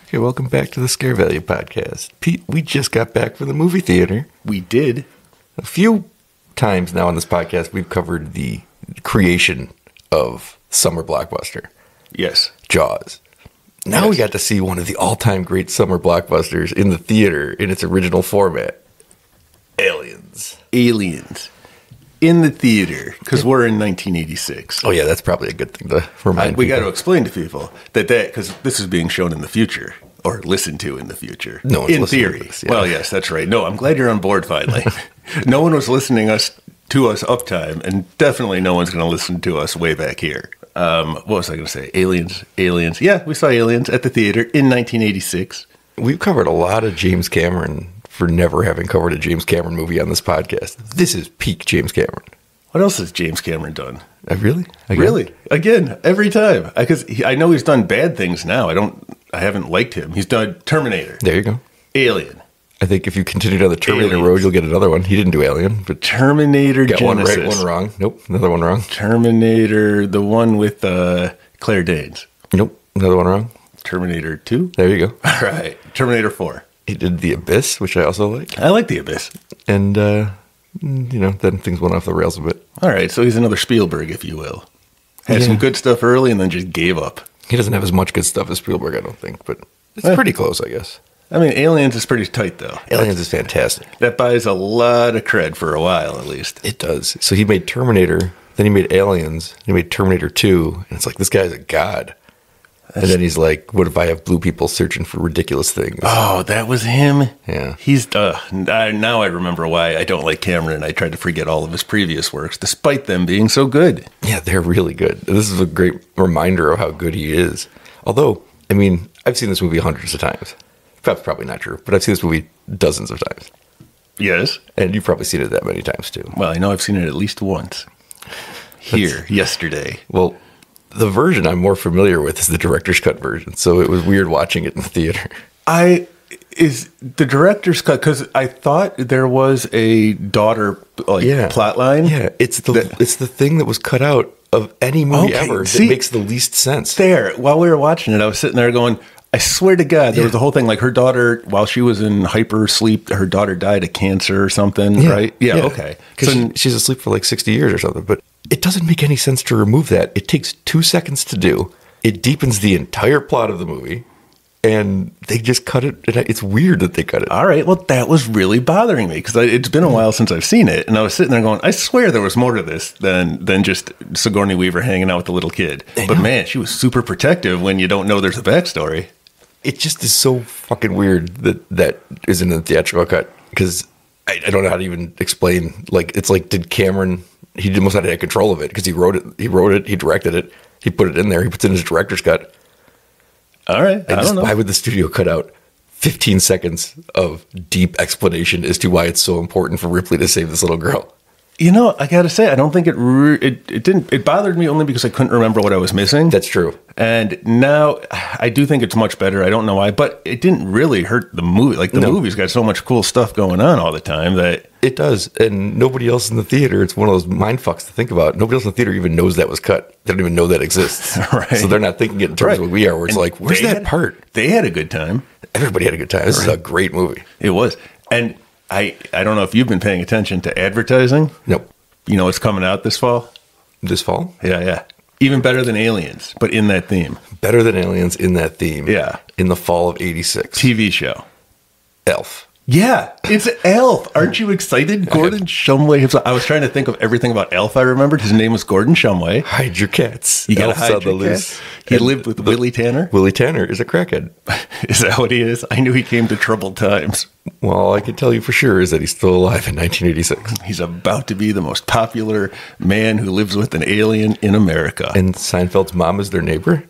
Okay, welcome back to the Scare Value Podcast. Pete, we just got back from the movie theater. We did. A few times now on this podcast, we've covered the creation of summer blockbuster. Yes. Jaws. Now we got to see one of the all-time great summer blockbusters in the theater in its original format. Aliens. Aliens. In the theater, because we're in 1986. Oh, yeah, that's probably a good thing to remind We people. got to explain to people that because this is being shown in the future, or listened to in the future. No one's in listening to theory. this, yeah. Well, yes, that's right. No, I'm glad you're on board finally. No one was listening to us uptime, and definitely no one's going to listen to us way back here. What was I going to say? Aliens. Yeah, we saw Aliens at the theater in 1986. We've covered a lot of James Cameron for never having covered a James Cameron movie on this podcast. This is peak James Cameron. What else has James Cameron done? Really? Again? Really? Again, every time. Because I know he's done bad things now. I haven't liked him. He's done Terminator. There you go. Alien. I think if you continue down the Terminator Aliens. road, you'll get another one. He didn't do Alien, but Terminator got Genesis. one right, one wrong. Nope, another one wrong. Terminator, the one with Claire Danes. Nope, another one wrong. Terminator 2. There you go. All right. Terminator 4. He did The Abyss, which I also like. I like The Abyss. And, then things went off the rails a bit. All right. So he's another Spielberg, if you will. Had some good stuff early and then just gave up. He doesn't have as much good stuff as Spielberg, I don't think, but it's pretty close, I guess. I mean, Aliens is pretty tight, though. Aliens is fantastic. That buys a lot of cred for a while, at least. It does. So he made Terminator, then he made Aliens, he made Terminator 2, and it's like, this guy's a god. And then he's like, what if I have blue people searching for ridiculous things? Oh, that was him? Yeah. He's, now I remember why I don't like Cameron. I tried to forget all of his previous works, despite them being so good. Yeah, they're really good. This is a great reminder of how good he is. Although, I mean, I've seen this movie hundreds of times. That's probably not true, but I've seen this movie dozens of times. Yes. And you've probably seen it that many times, too. Well, I know I've seen it at least once. Yesterday. Well, the version I'm more familiar with is the director's cut version, so it was weird watching it in the theater. Is the director's cut, because I thought there was a daughter plot line. Yeah, it's the thing that was cut out of any movie ever that makes the least sense. There, while we were watching it, I was sitting there going, I swear to God, there was a whole thing like her daughter, while she was in hyper sleep, her daughter died of cancer or something, right? Yeah, okay. Because she's asleep for like 60 years or something, but it doesn't make any sense to remove that. It takes 2 seconds to do. It deepens the entire plot of the movie, and they just cut it. It's weird that they cut it. All right, well, that was really bothering me because it's been a while since I've seen it, and I was sitting there going, I swear there was more to this than just Sigourney Weaver hanging out with the little kid. But man, she was super protective when you don't know there's a backstory. It just is so fucking weird that isn't in the theatrical cut, because I don't know how to even explain. Like, it's like, did Cameron, he almost had to have control of it because he wrote it, he directed it, he put it in there, he puts it in his director's cut. All right, I don't know. Why would the studio cut out 15 seconds of deep explanation as to why it's so important for Ripley to save this little girl? You know, I got to say, I don't think it didn't. It bothered me only because I couldn't remember what I was missing. That's true. And now I do think it's much better. I don't know why, but it didn't really hurt the movie. Like the movie's got so much cool stuff going on all the time that it does. And nobody else in the theater, it's one of those mind fucks to think about. Nobody else in the theater even knows that was cut. They don't even know that exists. Right. So they're not thinking it in terms of what we are, where it's like, where's that part? They had a good time. Everybody had a good time. This is a great movie. It was. And I don't know if you've been paying attention to advertising. Nope. You know what's coming out this fall? This fall? Yeah. Even better than Aliens, but in that theme. Better than Aliens in that theme. Yeah. In the fall of 86. TV show. Elf. Yeah, it's Elf. Aren't you excited? Gordon Shumway. I was trying to think of everything about Elf I remembered. His name was Gordon Shumway. Hide your cats. You gotta Elf's hide on the your loose. cats. He lived with Willie Tanner. Willie Tanner is a crackhead. Is that what he is? I knew he came to troubled times. Well, all I can tell you for sure is that he's still alive in 1986. He's about to be the most popular man who lives with an alien in America. And Seinfeld's mom is their neighbor.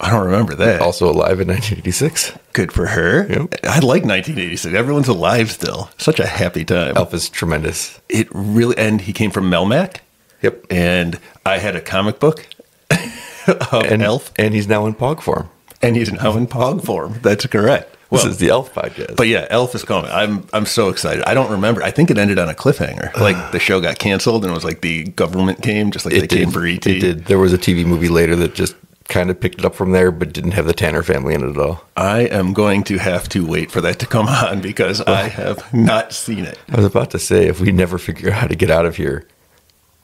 I don't remember that. Also alive in 1986. Good for her. Yep. I like 1986. Everyone's alive still. Such a happy time. Elf is tremendous. It really, and he came from Melmac. Yep. And I had a comic book of Elf. And he's now in Pog form. And he's now in Pog form. That's correct. This is the Elf podcast. But yeah, Elf is coming. I'm so excited. I don't remember. I think it ended on a cliffhanger. Like the show got canceled and it was like the government came, just like they came for E.T. It did. There was a TV movie later that just kind of picked it up from there, but didn't have the Tanner family in it at all. I am going to have to wait for that to come on because I have not seen it. I was about to say, if we never figure out how to get out of here,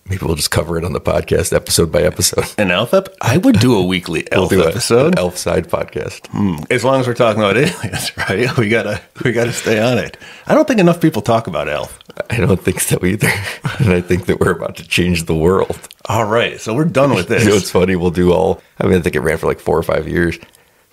maybe we'll just cover it on the podcast episode by episode. An Elf I would do a weekly Elf episode. An Elf side podcast. As long as we're talking about aliens, right? We gotta stay on it. I don't think enough people talk about Elf. I don't think so either. And I think that we're about to change the world. All right, so we're done with this. You know, it's funny. We'll do I think it ran for like 4 or 5 years.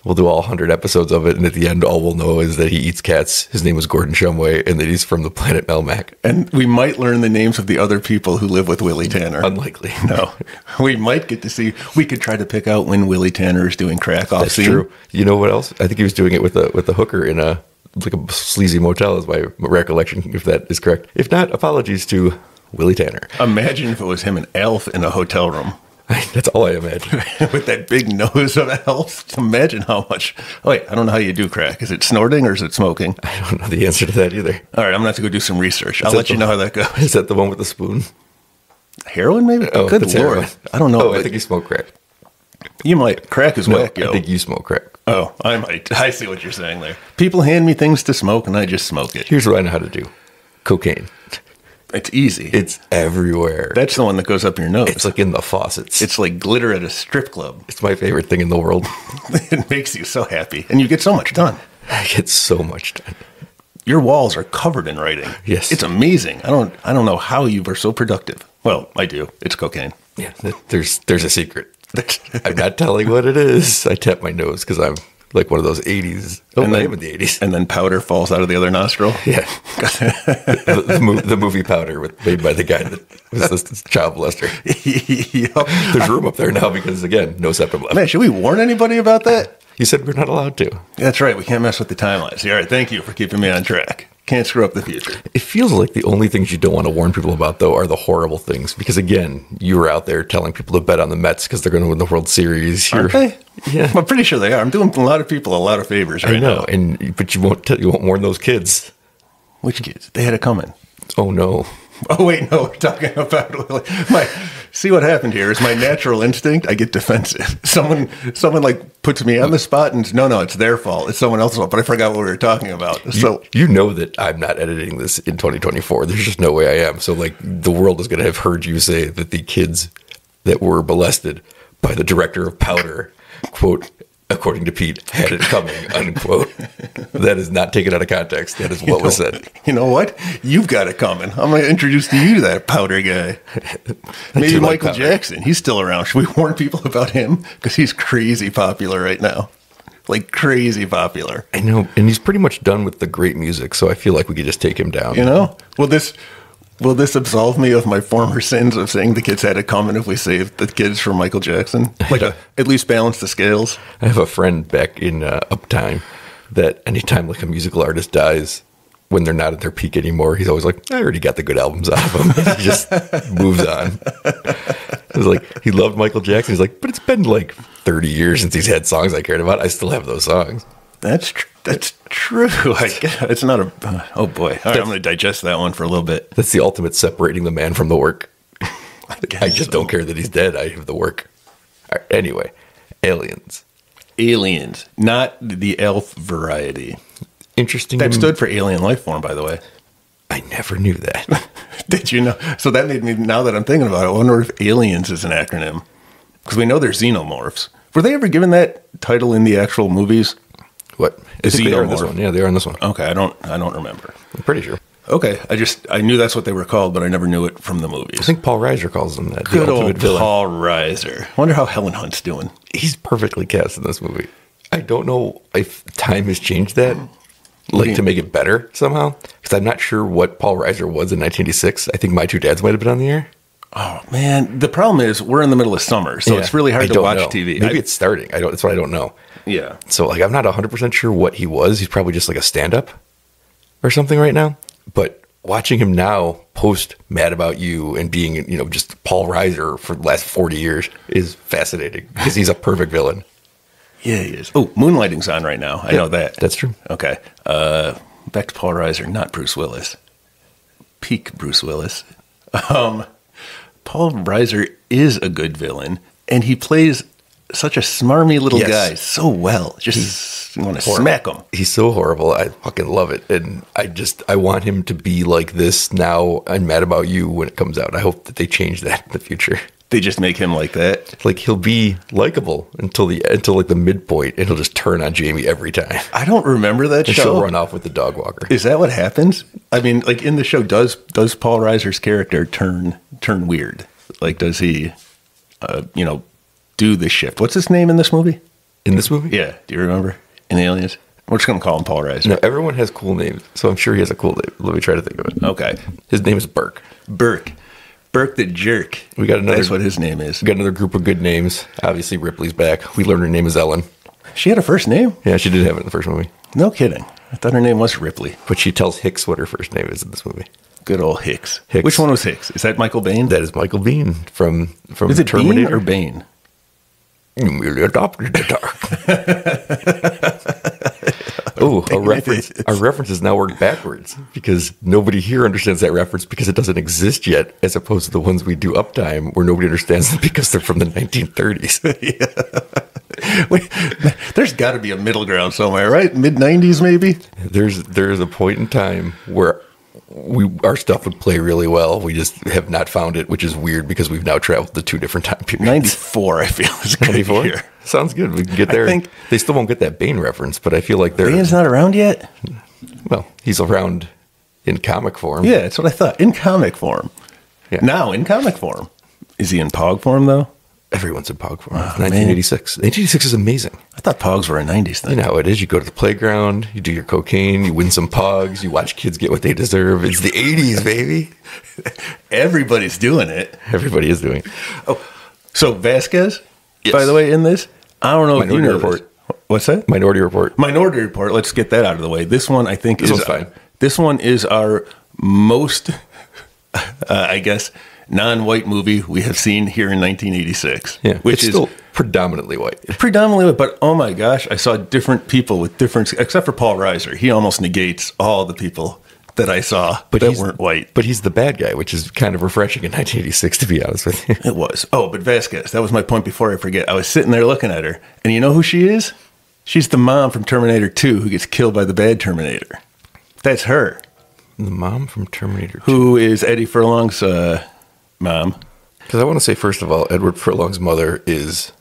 We'll do all 100 episodes of it, and at the end, all we'll know is that he eats cats. His name was Gordon Shumway, and that he's from the planet Melmac. And we might learn the names of the other people who live with Willie Tanner. Unlikely. No. We might get to see. We could try to pick out when Willie Tanner is doing crack off That's scene. true. You know what else? I think he was doing it with a hooker in a sleazy motel, is my recollection, if that is correct. If not, apologies to Willie Tanner. Imagine if it was him and Elf in a hotel room. That's all I imagine. With that big nose of Elf. Imagine how much. Oh, wait, I don't know how you do crack. Is it snorting or is it smoking? I don't know the answer to that either. All right, I'm going to have to go do some research. I'll let you know how that goes. Is that the one with the spoon? Heroin, maybe? Oh, good that's Lord. heroin. I don't know. Oh, I think you smoke crack. You might. Crack is whack, yo. I think you smoke crack. Oh, I might. I see what you're saying there. People hand me things to smoke, and I just smoke it. Here's what I know how to do. Cocaine. It's easy. It's everywhere. That's the one that goes up your nose. It's like in the faucets. It's like glitter at a strip club. It's my favorite thing in the world. It makes you so happy. And you get so much done. I get so much done. Your walls are covered in writing. Yes. It's amazing. I don't know how you were so productive. Well, I do. It's cocaine. Yeah. There's a secret. I'm not telling what it is. I tap my nose because I'm like one of those 80s. Oh, I am in the 80s. And then powder falls out of the other nostril. Yeah. the movie Powder made by the guy that was this child molester. Yep. There's room up there now because, again, no septum left. Man, should we warn anybody about that? You said we're not allowed to. That's right. We can't mess with the timelines. All right. Thank you for keeping me on track. Can't screw up the future. It feels like the only things you don't want to warn people about, though, are the horrible things. Because, again, you were out there telling people to bet on the Mets because they're going to win the World Series. Aren't they? Yeah. I'm pretty sure they are. I'm doing a lot of people a lot of favors right now. I know, but you won't warn those kids. Which kids? They had it coming. Oh, no. Oh, wait, no. We're talking about see what happened here is my natural instinct. I get defensive. Someone like puts me on the spot and no, it's their fault. It's someone else's fault. But I forgot what we were talking about. So you know that I'm not editing this in 2024. There's just no way I am. So like the world is going to have heard you say that the kids that were molested by the director of Powder, quote, according to Pete, had it coming, unquote. That is not taken out of context. That is what was said. You know what? You've got it coming. I'm going to introduce you to that Powder guy. Maybe Michael Jackson. He's still around. Should we warn people about him? Because he's crazy popular right now. Like crazy popular. I know. And he's pretty much done with the great music. So I feel like we could just take him down. You know? Will this absolve me of my former sins of saying the kids had it coming if we saved the kids from Michael Jackson? Like at least balance the scales? I have a friend back in Uptime that anytime like a musical artist dies, when they're not at their peak anymore, he's always like, I already got the good albums out of them. He just moves on. It was like, he loved Michael Jackson. He's like, but it's been like 30 years since he's had songs I cared about. I still have those songs. That's true. I guess it's not a. Oh boy! All right, I'm going to digest that one for a little bit. That's the ultimate separating the man from the work. I just don't care that he's dead. I have the work. All right, anyway, aliens, not the elf variety. Interesting. That stood for alien life form, by the way. I never knew that. Did you know? So that made me. Now that I'm thinking about it, I wonder if aliens is an acronym because we know they're xenomorphs. Were they ever given that title in the actual movies? What? They are in this one. Yeah, they are in this one. Okay, I don't remember. I'm pretty sure. Okay, I knew that's what they were called, but I never knew it from the movies. I think Paul Reiser calls them that. Good old Paul Reiser. I wonder how Helen Hunt's doing. He's perfectly cast in this movie. I don't know if time has changed that, like to make it better somehow, because I'm not sure what Paul Reiser was in 1986. I think My Two Dads might have been on the air. Oh man, the problem is we're in the middle of summer, so it's really hard to watch TV. Maybe it's starting. That's what I don't know. Yeah. So like I'm not 100% sure what he was. He's probably just like a stand-up or something right now. But watching him now post Mad About You and being, just Paul Reiser for the last 40 years is fascinating because he's a perfect villain. Yeah, he is. Oh, Moonlighting's on right now. I know that. That's true. Okay. Back to Paul Reiser, not Bruce Willis. Peak Bruce Willis. Paul Reiser is a good villain, and he plays such a smarmy little Yes. guy so well. Just want to smack him. He's so horrible. I fucking love it. And I want him to be like this now. I'm Mad About You when it comes out. I hope that they change that in the future. They just make him like that. Like he'll be likable until like the midpoint, and he'll just turn on Jamie every time. I don't remember that And show. she'll run off with the dog walker. Is that what happens? I mean, like in the show, does Paul Reiser's character turn weird? Like, does he, do the shift? What's his name in this movie? In this movie? Yeah, do you remember? In Aliens? We're just gonna call him Paul Reiser. No, everyone has cool names, so I'm sure he has a cool name. Let me try to think of it. Okay, His name is Burke. Burke the jerk. We got another. That's what his name is. We got another group of good names. Obviously, Ripley's back. We learned her name is Ellen. She had a first name? Yeah, she did have it in the first movie, No kidding. I thought her name was Ripley. but she tells Hicks what her first name is in this movie. Good old Hicks. Hicks. Which one was Hicks? Is that Michael Bain? That is Michael Biehn from Is it Bean Terminator. or Bain? You merely adopted the dark. Oh, a reference. Our references now work backwards because nobody here understands that reference because it doesn't exist yet, as opposed to the ones we do Uptime where nobody understands them because they're from the 1930s. Wait, there's got to be a middle ground somewhere, right? Mid-90s, maybe? There's a point in time where our stuff would play really well. We just have not found it, which is weird because we've now traveled to two different time periods. 94, I feel, is good 94? here. Sounds good. We can get there. think- They still won't get that Bane reference, but I feel like they're... Bain's not around yet? Well, he's around in comic form. Yeah, that's what I thought. In comic form. Yeah. Now, in comic form. Is he in Pog form, though? Everyone's in Pog form. Oh, 1986. 1986 is amazing. I thought Pogs were a 90s thing. You know how it is. You go to the playground, you do your cocaine, you win some Pogs, you watch kids get what they deserve. It's the 80s, baby. Everybody's doing it. Everybody is doing it. So, Vasquez, Yes. by the way, in this, I don't know Minority if you know Report. this. What's that? Minority Report. Minority Report. Let's get that out of the way. This one, I think, This is one's fine. This one is our most, I guess, non-white movie we have seen here in 1986. Yeah, which it's is still predominantly white. predominantly, but oh my gosh, I saw different people with different, except for Paul Reiser. He almost negates all the people that I saw that weren't white. But he's the bad guy, which is kind of refreshing in 1986, to be honest with you. It was. Oh, but Vasquez, that was my point before I forget. I was sitting there looking at her, and you know who she is? She's the mom from Terminator 2 who gets killed by the bad Terminator. That's her. The mom from Terminator 2. Who is Eddie Furlong's mom? Because I want to say, first of all, Edward Furlong's mother is...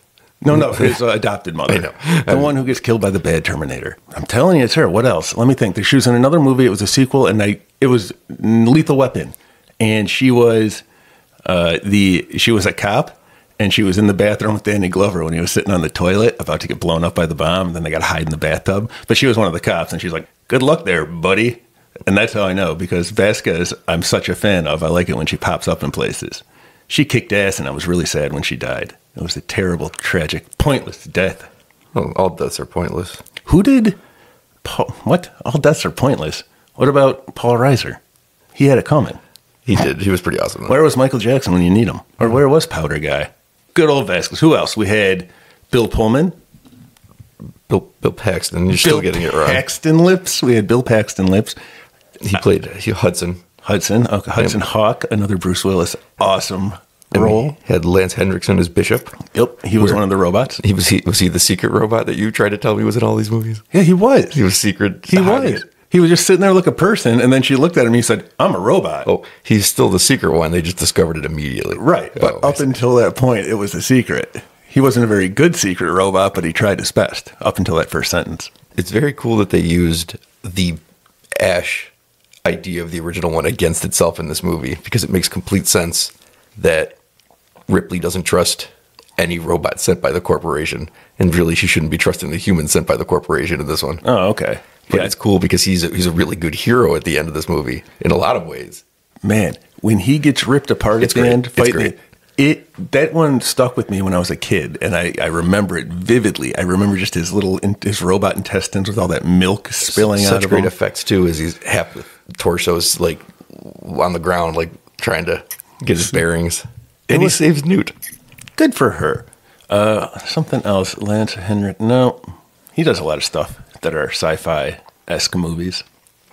No, his adopted mother. I know. The one who gets killed by the bad Terminator. I'm telling you, it's her. What else? Let me think. She was in another movie. It was a sequel, and it was Lethal Weapon. And she was she was a cop, and she was in the bathroom with Danny Glover when he was sitting on the toilet about to get blown up by the bomb, and then they got to hide in the bathtub. But she was one of the cops, and she's like, "Good luck there, buddy." And that's how I know, because Vasquez, I'm such a fan of. I like it when she pops up in places. She kicked ass, and I was really sad when she died. It was a terrible, tragic, pointless death. Well, all deaths are pointless. Who did what? All deaths are pointless. What about Paul Reiser? He had it coming. He did. He was pretty awesome. Where was Michael Jackson when you need him? Or where was Powder Guy? Good old Vasquez. Who else? We had Bill Pullman. Bill Paxton. You're still getting it wrong. Paxton Lips. We had Bill Paxton Lips. He played Hudson. Hudson. Okay. Hudson Hawk. Another Bruce Willis. Awesome role. He had Lance Hendrickson as Bishop. Yep. He was one of the robots. Was he the secret robot that you tried to tell me was in all these movies? Yeah, he was. He was secret. He was. He was just sitting there like a person, and then she looked at him and he said, "I'm a robot." Oh, he's still the secret one. They just discovered it immediately. Right. But up until that point, it was a secret. He wasn't a very good secret robot, but he tried his best up until that first sentence. It's very cool that they used the Ash idea of the original one against itself in this movie, because it makes complete sense that Ripley doesn't trust any robot sent by the corporation, and really she shouldn't be trusting the human sent by the corporation in this one. Oh, okay. But Yeah. it's cool because he's a really good hero at the end of this movie in a lot of ways. Man, when he gets ripped apart It's at the great. end, It's fighting great. that one stuck with me when I was a kid, and I remember it vividly. I remember just his his robot intestines with all that milk spilling out Such of great him. effects too, as he's half the torso's like on the ground, like trying to get his bearings, and he saves Newt. Good for her. Something else, Lance Henrik. No, he does a lot of stuff that are sci-fi-esque movies.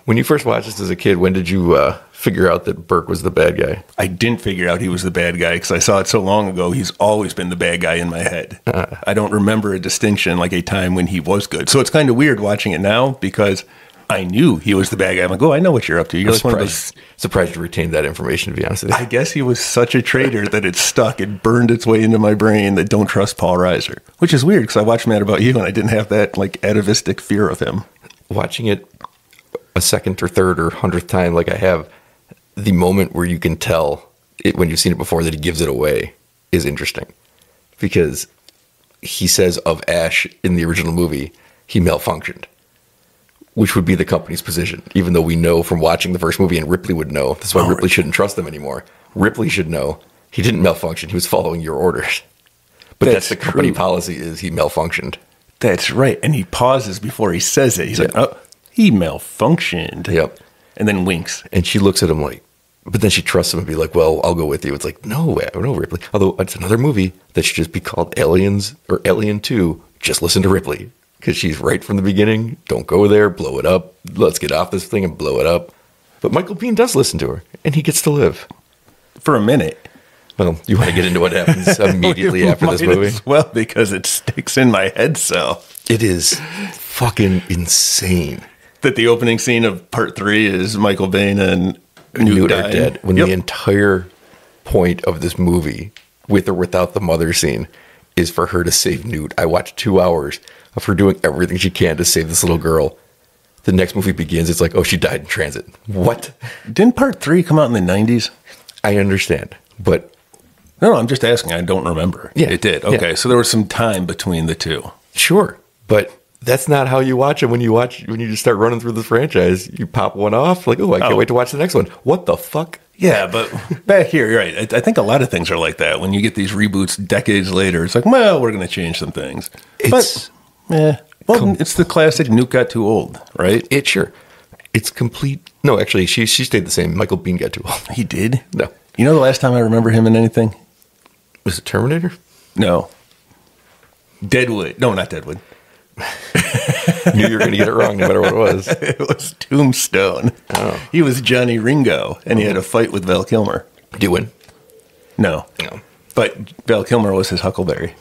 When you first watched this as a kid, when did you figure out that Burke was the bad guy? I didn't figure out he was the bad guy because I saw it so long ago. He's always been the bad guy in my head. I don't remember a distinction, like a time when he was good. So it's kind of weird watching it now because I knew he was the bad guy. I'm like, oh, I know what you're up to. You're like one of those. Surprised you retained that information, to be honest with you. I guess he was such a traitor that it stuck. It burned its way into my brain that don't trust Paul Reiser, which is weird because I watched Mad About You and I didn't have that like atavistic fear of him. Watching it a second or third or 100th time, like I have, the moment where you can tell it when you've seen it before that he gives it away is interesting, because he says of Ash in the original movie, he malfunctioned, which would be the company's position, even though we know from watching the first movie, and Ripley would know. That's why Ripley shouldn't trust them anymore. Ripley should know he didn't malfunction. He was following your orders. But that's the company policy, is he malfunctioned. That's right. And he pauses before he says it. He's like, oh, he malfunctioned. Yep. And then winks. And she looks at him like, but then she trusts him and be like, well, I'll go with you. It's like, no, Ripley. Although it's another movie that should just be called Aliens or Alien 2. Just listen to Ripley. Because she's right from the beginning. Don't go there. Blow it up. Let's get off this thing and blow it up. But Michael Biehn does listen to her. And he gets to live. For a minute. Well, you want to get into what happens immediately after this movie? Well, because it sticks in my head so. It is fucking insane. That the opening scene of part 3 is Michael Biehn and Newt are dead. When the entire point of this movie, with or without the mother scene, is for her to save Newt. I watched 2 hours of her doing everything she can to save this little girl. The next movie begins, it's like, oh, she died in transit. What? Didn't part 3 come out in the 90s? I understand, but... No, I'm just asking. I don't remember. Yeah. It did. Okay, so there was some time between the two. Sure, but that's not how you watch them. When you just start running through the franchise, you pop one off, like, oh, I can't wait to watch the next one. What the fuck? Yeah, but back here, you're right. I think a lot of things are like that. When you get these reboots decades later, it's like, well, we're going to change some things. It's the classic Newt got too old, right? It's complete. No, actually, she stayed the same. Michael Biehn got too old. He did? No. You know the last time I remember him in anything? Was it Terminator? No. Deadwood. No, not Deadwood. Knew you were going to get it wrong no matter what it was. It was Tombstone. Oh. He was Johnny Ringo, and he had a fight with Val Kilmer. Did you win? No. But Val Kilmer was his Huckleberry.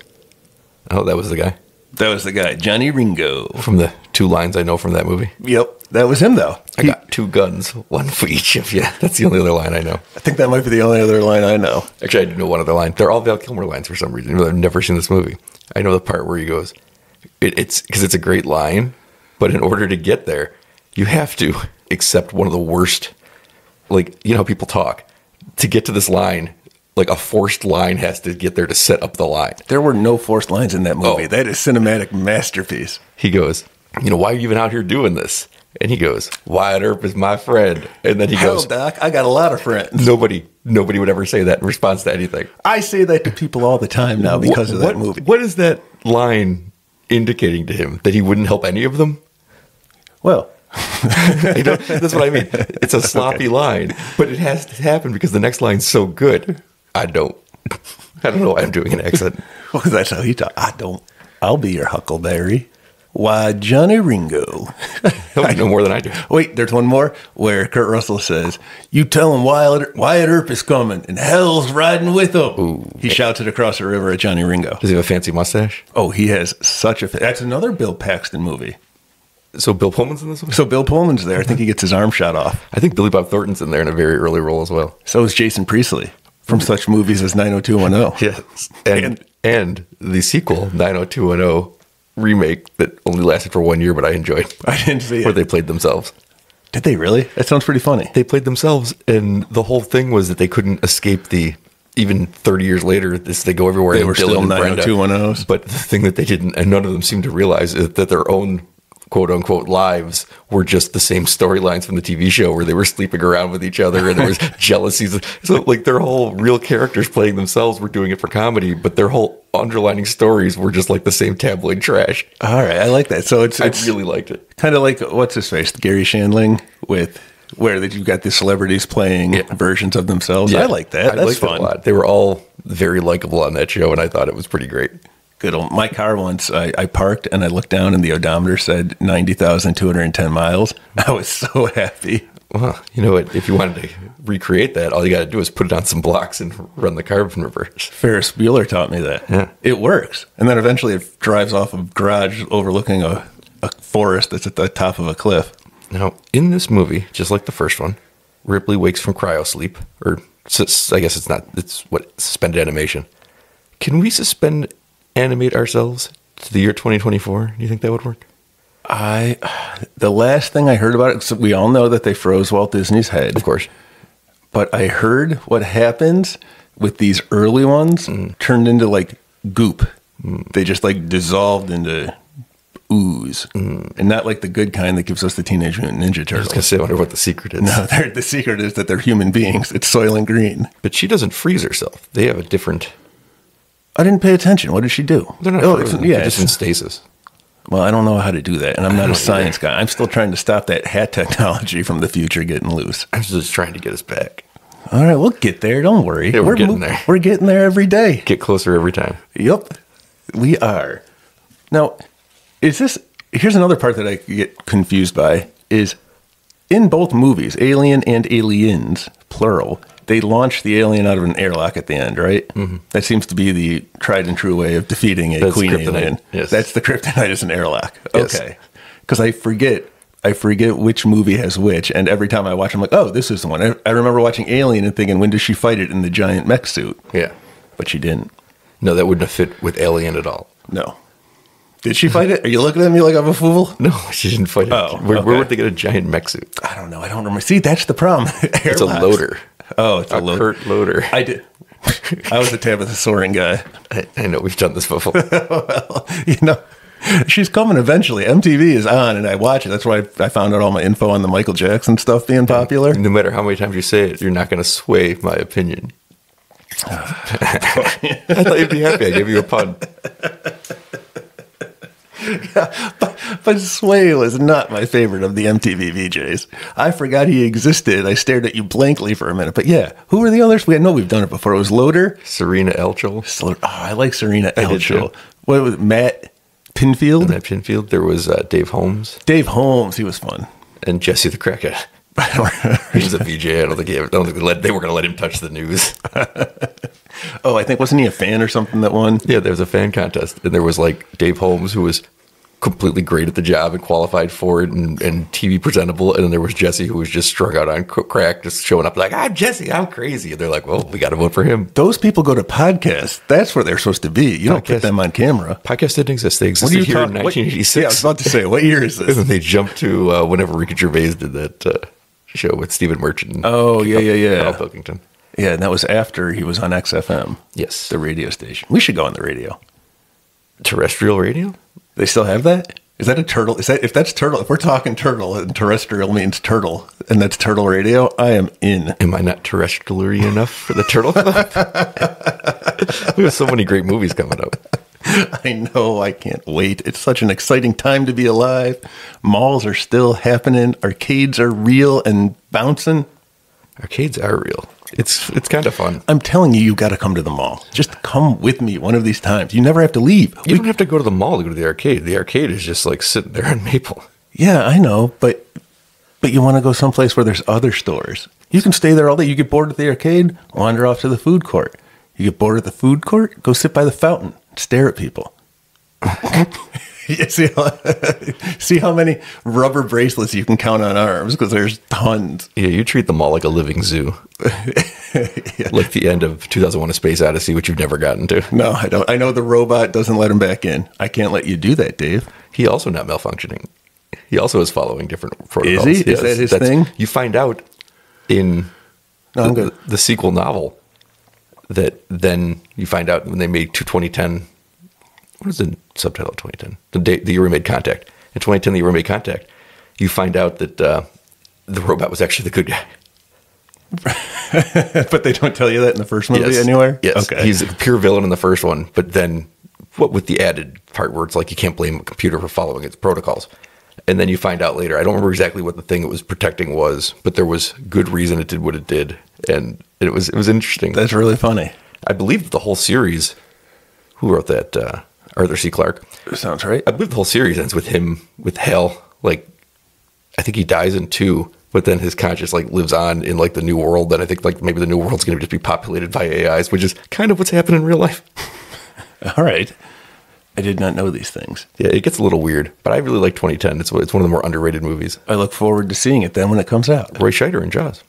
Oh, that was the guy? That was the guy, Johnny Ringo. From the 2 lines I know from that movie? Yep. That was him, though. I got 2 guns, 1 for each of you. That's the only other line I know. I think that might be the only other line I know. Actually, I do know one other line. They're all Val Kilmer lines for some reason. I've never seen this movie. I know the part where he goes, it's because it's a great line, but in order to get there, you have to accept one of the worst, like, you know how people talk. To get to this line, like a forced line has to get there to set up the line. There were no forced lines in that movie. That is cinematic masterpiece. He goes, you know, why are you even out here doing this? And he goes, Wyatt Earp is my friend. And then he goes, Doc, I got a lot of friends. Nobody would ever say that in response to anything. I say that to people all the time now because of that movie. What is that line indicating to him? That he wouldn't help any of them? Well, that's what I mean. It's a sloppy line, but it has to happen because the next line's so good. I don't know why I'm doing an accent. Well, that's how he talks. I'll be your Huckleberry. Why, Johnny Ringo. He'll know more than I do. Wait, there's one more where Kurt Russell says, you tell him Wyatt Earp is coming and hell's riding with him. Ooh. He shouts it across the river at Johnny Ringo. Does he have a fancy mustache? Oh, he has such a... That's another Bill Paxton movie. So Bill Pullman's in this one? So Bill Pullman's there. I think he gets his arm shot off. I think Billy Bob Thornton's in there in a very early role as well. So is Jason Priestley from such movies as 90210. Yes. And the sequel, 90210, remake that only lasted for 1 year, but I enjoyed. I didn't see it. Where they played themselves. Did they really? That sounds pretty funny. They played themselves, and the whole thing was that they couldn't escape even 30 years later, they go everywhere. They were still 90210s. But the thing that they didn't, and none of them seemed to realize, is that their own quote-unquote lives were just the same storylines from the TV show where they were sleeping around with each other and there was jealousies. So, like, their whole real characters playing themselves were doing it for comedy, but their whole underlining stories were just like the same tabloid trash. All right, I like that. So I really liked it. Kind of like, what's his face, Gary Shandling, where you've got the celebrities playing versions of themselves. Yeah. I like that. That's fun. It a lot. They were all very likable on that show, and I thought it was pretty great. Good old, my car once, I parked and I looked down and the odometer said 90,210 miles. I was so happy. Well, you know what? If you wanted to recreate that, all you got to do is put it on some blocks and run the car in reverse. Ferris Bueller taught me that. Yeah. It works. And then eventually it drives off a garage overlooking a forest that's at the top of a cliff. Now, in this movie, just like the first one, Ripley wakes from cryosleep, or I guess it's not, it's what, suspended animation. Can we suspend animate ourselves to the year 2024? Do you think that would work? The last thing I heard about it, so we all know that they froze Walt Disney's head. Of course. But I heard what happens with these early ones turned into like goop. They just like dissolved into ooze. And not like the good kind that gives us the Teenage Mutant Ninja Turtles. I was going to say, I wonder what the secret is. No, the secret is that they're human beings. It's Soylent Green. But she doesn't freeze herself. They have a different... I didn't pay attention. What did she do? They're not frozen. They're just in stasis. Well, I don't know how to do that, and I'm not a science guy. I'm still trying to stop that hat technology from the future getting loose. I'm just trying to get us back. All right, we'll get there. Don't worry. Yeah, we're getting there. We're getting there every day. Get closer every time. Yep, we are. Now, here's another part that I get confused by, is in both movies, Alien and Aliens, plural, they launch the alien out of an airlock at the end, right? Mm-hmm. That seems to be the tried and true way of defeating a queen alien. Yes. That's the kryptonite is an airlock. Yes. Okay. Because I forget which movie has which, and every time I watch, I'm like, oh, this is the one. I remember watching Alien and thinking, when does she fight it in the giant mech suit? Yeah. But she didn't. No, that wouldn't have fit with Alien at all. No. Did she fight it? Are you looking at me like I'm a fool? No, she didn't fight it. Oh, Where would they get a giant mech suit? I don't know. I don't remember. See, that's the problem. It's a loader. Oh, it's a loader. Kurt loader. I did. I was a Tabitha Soren guy. I know we've done this before. Well, she's coming eventually. MTV is on, and I watch it. That's why I found out all my info on the Michael Jackson stuff being popular. No matter how many times you say it, you're not going to sway my opinion. I thought you'd be happy. I gave you a pun. Yeah, but Sway was not my favorite of the MTV VJs. I forgot he existed. I stared at you blankly for a minute. But yeah, who were the others? We've done it before. It was Loader. Serena Elchel. Oh, I like Serena Elchel. What was it, Matt Pinfield? Matt Pinfield. There was Dave Holmes. Dave Holmes. He was fun. And Jesse the Crackhead. He was a VJ. I don't think they were going to let him touch the news. Oh, I think, wasn't he a fan or something that won? Yeah, there was a fan contest, and there was like Dave Holmes, who was completely great at the job and qualified for it and TV presentable, and then there was Jesse, who was just strung out on crack, just showing up like, I'm Jesse, I'm crazy. And they're like, well, we got to vote for him. Those people go to podcasts. That's where they're supposed to be. You don't put them on camera. Podcasts didn't exist. They existed here in 1986. Yeah, I was about to say, what year is this? And then they jumped to whenever Ricky Gervais did that show with Stephen Merchant. Oh, yeah. Carl Pilkington. Yeah, and that was after he was on XFM. Yes. The radio station. We should go on the radio. Terrestrial radio? They still have that? Is that a turtle? If that's turtle, if we're talking turtle and terrestrial means turtle, and that's turtle radio, I am in. Am I not terrestrial enough for the Turtle Club? We have so many great movies coming up. I know, I can't wait. It's such an exciting time to be alive. Malls are still happening. Arcades are real and bouncing. Arcades are real. It's kind of fun. I'm telling you, you got to come to the mall. Just come with me one of these times. You never have to leave. You don't have to go to the mall to go to the arcade. The arcade is just like sitting there on Maple. Yeah, I know, but you want to go someplace where there's other stores. You can stay there all day. You get bored at the arcade, wander off to the food court. You get bored at the food court, go sit by the fountain, stare at people. See how many rubber bracelets you can count on arms, because there's tons. Yeah, you treat the mall like a living zoo. Yeah. Like the end of 2001: A Space Odyssey, which you've never gotten to. No, I don't. I know the robot doesn't let him back in. I can't let you do that, Dave. He also not malfunctioning. He also is following different protocols. Is he? Is that his thing? You find out in the sequel novel that then you find out when they made 2010. What is the subtitle of 2010? The year we made contact. In 2010, the year we made contact, you find out that the robot was actually the good guy. But they don't tell you that in the first movie anywhere? Yes. Okay. He's a pure villain in the first one, but then what with the added part where it's like you can't blame a computer for following its protocols. And then you find out later, I don't remember exactly what the thing it was protecting was, but there was good reason it did what it did. And it was interesting. That's really funny. I believe the whole series, who wrote that? Arthur C. Clarke. Sounds right. I believe the whole series ends with him with Hal. Like, I think he dies in 2, but then his conscience like lives on in like the new world. And I think like maybe the new world's going to just be populated by AIs, which is kind of what's happening in real life. All right. I did not know these things. Yeah, it gets a little weird, but I really like 2010. It's one of the more underrated movies. I look forward to seeing it then when it comes out. Roy Scheider in Jaws.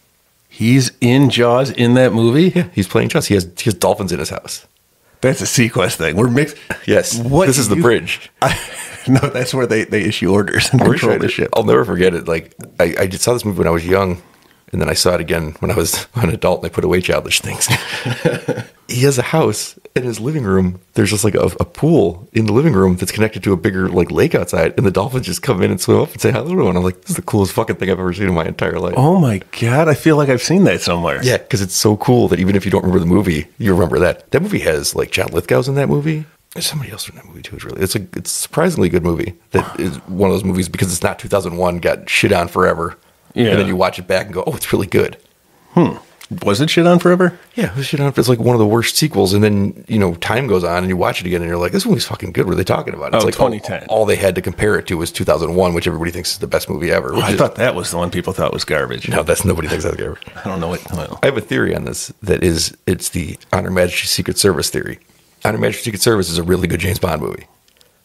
He's in Jaws in that movie? Yeah, he's playing Jaws. He has dolphins in his house. That's a Sequest thing. We're mixed. Yes. This is the bridge. No, that's where they issue orders and control the ship. I'll never forget it. Like, I just saw this movie when I was young, and then I saw it again when I was an adult, and I put away childish things. He has a house. In his living room, there's just like a pool in the living room that's connected to a bigger like lake outside, and the dolphins just come in and swim up and say hello. And I'm like, this is the coolest fucking thing I've ever seen in my entire life. Oh my God, I feel like I've seen that somewhere. Yeah, because it's so cool that even if you don't remember the movie, you remember that. That movie has like John Lithgow's in that movie. There's somebody else in that movie too. It's a surprisingly good movie. That is one of those movies because it's not 2001, got shit on forever. Yeah, and then you watch it back and go, oh, it's really good. Was it shit on forever? Yeah, it was shit on. It's like one of the worst sequels. And then, time goes on and you watch it again and you're like, this movie's fucking good. What are they talking about? It's like 2010. All they had to compare it to was 2001, which everybody thinks is the best movie ever. I thought that was the one people thought was garbage. No, nobody thinks that's garbage. I don't know what. Well. I have a theory on this it's the On Her Majesty's Secret Service theory. On Her Majesty's Secret Service is a really good James Bond movie.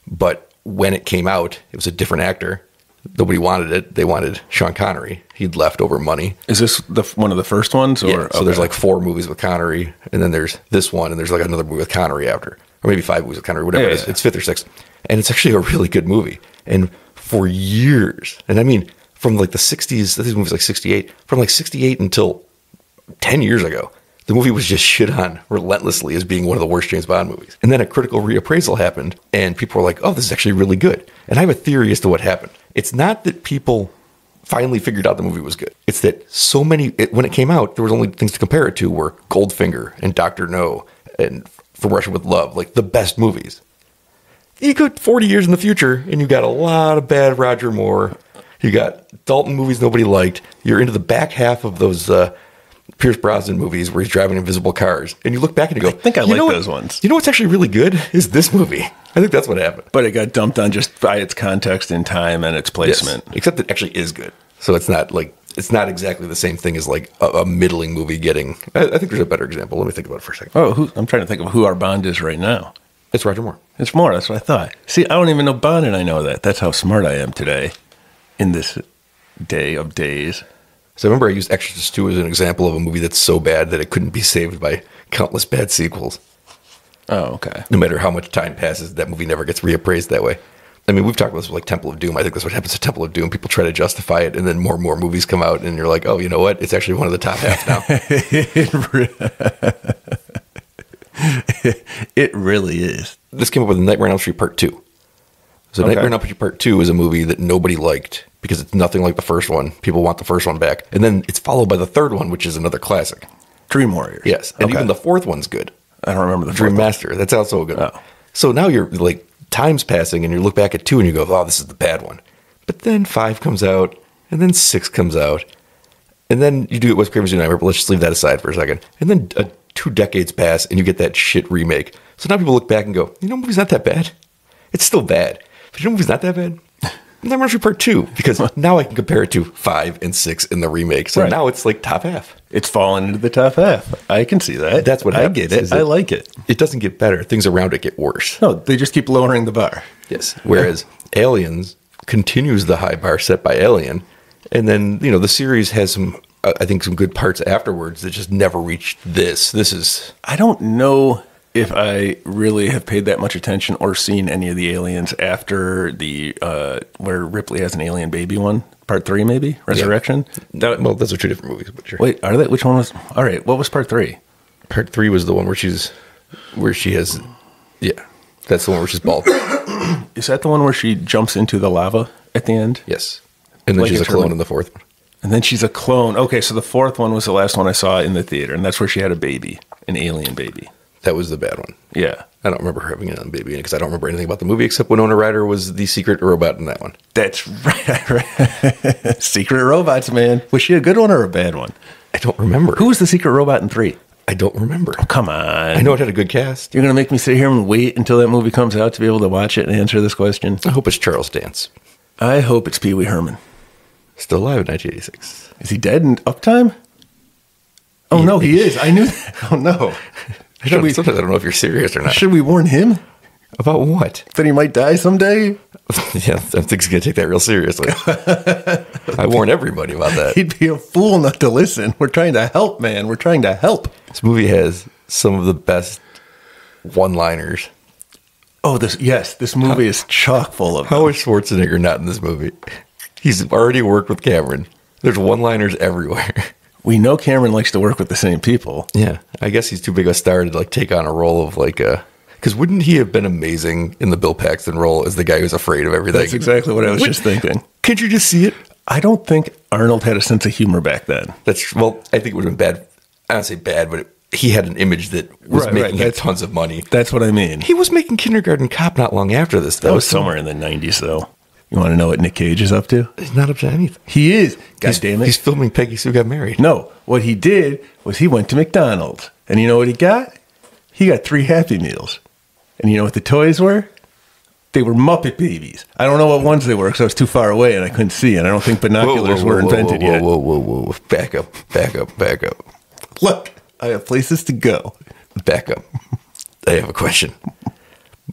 But when it came out, it was a different actor. Nobody wanted it. They wanted Sean Connery. He'd left over money. Is this one of the first ones? Or? Yeah, so there's like 4 movies with Connery, and then there's this one, and there's like another movie with Connery after. Or maybe 5 movies with Connery, whatever it is. It's 5th or 6th. And it's actually a really good movie. And for years, and I mean, from like the 60s, this movie's like 68, from like 68 until 10 years ago, the movie was just shit on relentlessly as being one of the worst James Bond movies. And then a critical reappraisal happened, and people were like, oh, this is actually really good. And I have a theory as to what happened. It's not that people finally figured out the movie was good. It's that when it came out, there was only things to compare it to were Goldfinger and Dr. No and From Russia with Love, like the best movies. You go 40 years in the future, and you got a lot of bad Roger Moore. You got Dalton movies nobody liked. You're into the back half of those Pierce Brosnan movies where he's driving invisible cars. And you look back and you go, I think I like those ones. You know what's actually really good is this movie. I think that's what happened. But it got dumped on just by its context in time and its placement. Yes, except it actually is good. So it's not exactly the same thing as like a middling movie getting. I think there's a better example. Let me think about it for a second. Oh, I'm trying to think of who our Bond is right now. It's Roger Moore. It's Moore. That's what I thought. See, I don't even know Bond, and I know that. That's how smart I am today in this day of days. So I remember I used Exorcist 2 as an example of a movie that's so bad that it couldn't be saved by countless bad sequels. Oh, okay. No matter how much time passes, that movie never gets reappraised that way. I mean, we've talked about this with like Temple of Doom. I think that's what happens to Temple of Doom. People try to justify it, and then more and more movies come out, and you're like, oh, you know what? It's actually one of the top half now. It really is. This came up with Nightmare on Elm Street Part 2. So Nightmare on Elm Street Part 2 is a movie that nobody liked because it's nothing like the first one. People want the first one back. And then it's followed by the third one, which is another classic. Dream Warriors. Yes. And even the fourth one's good. I don't remember the Dream Master. That's also a good one. So now you're like, time's passing and you look back at 2 and you go, oh, this is the bad one. But then 5 comes out and then 6 comes out. And then you do it Wes Craven's New Nightmare, but let's just leave that aside for a second. And then 2 decades pass and you get that shit remake. So now people look back and go, the movie's not that bad. It's still bad. But the movie's not that bad. Nightmare on Elm Street Part 2, because now I can compare it to 5 and 6 in the remake. So now it's like top half. It's fallen into the top half. I can see that. That's what happens. I get it. I like it. It doesn't get better. Things around it get worse. No, they just keep lowering the bar. Yes. Whereas Aliens continues the high bar set by Alien. And then, the series has some, I think, some good parts afterwards that just never reached this. This is... I don't know if I really have paid that much attention or seen any of the Aliens after the where Ripley has an alien baby one, Part 3 maybe, Resurrection. Yeah. Well, those are 2 different movies. But sure. Wait, are they? Which one was? All right, what was Part 3? Part 3 was the one where she has, that's the one where she's bald. Is that the one where she jumps into the lava at the end? Yes, and then she's a clone in the fourth one. And then she's a clone. Okay, so the fourth one was the last one I saw in the theater, and that's where she had a baby, an alien baby. That was the bad one. Yeah. I don't remember her having an alien baby in it because I don't remember anything about the movie except Winona Ryder was the secret robot in that one. That's right. Secret robots, man. Was she a good one or a bad one? I don't remember. Who was the secret robot in 3? I don't remember. Oh, come on. I know it had a good cast. You're going to make me sit here and wait until that movie comes out to be able to watch it and answer this question? I hope it's Charles Dance. I hope it's Pee Wee Herman. Still alive in 1986. Is he dead in Uptime? Oh, no, he is. I knew that. Oh, no. Sometimes I don't know if you're serious or not. Should we warn him? About what? That he might die someday? Yeah, I think he's going to take that real seriously. I warn everybody about that. He'd be a fool not to listen. We're trying to help, man. We're trying to help. This movie has some of the best one-liners. Oh, this movie is chock full of them. How is Schwarzenegger not in this movie? He's already worked with Cameron. There's one-liners everywhere. We know Cameron likes to work with the same people. Yeah, I guess he's too big a star to like take on a role of like a... Because wouldn't he have been amazing in the Bill Paxton role as the guy who's afraid of everything? That's exactly what I was just thinking. Can't you just see it? I don't think Arnold had a sense of humor back then. I think it would have been bad. I don't say bad, but he had an image that was making him tons of money. That's what I mean. He was making Kindergarten Cop not long after this, though. That was somewhere in the 90s, though. You want to know what Nick Cage is up to? He's not up to anything. He is. God damn it. He's filming Peggy Sue Got Married. No. What he did was he went to McDonald's. And you know what he got? He got 3 Happy Meals. And you know what the toys were? They were Muppet Babies. I don't know what ones they were because I was too far away and I couldn't see. And I don't think binoculars were invented yet. Whoa. Back up. Look, I have places to go. Back up. I have a question.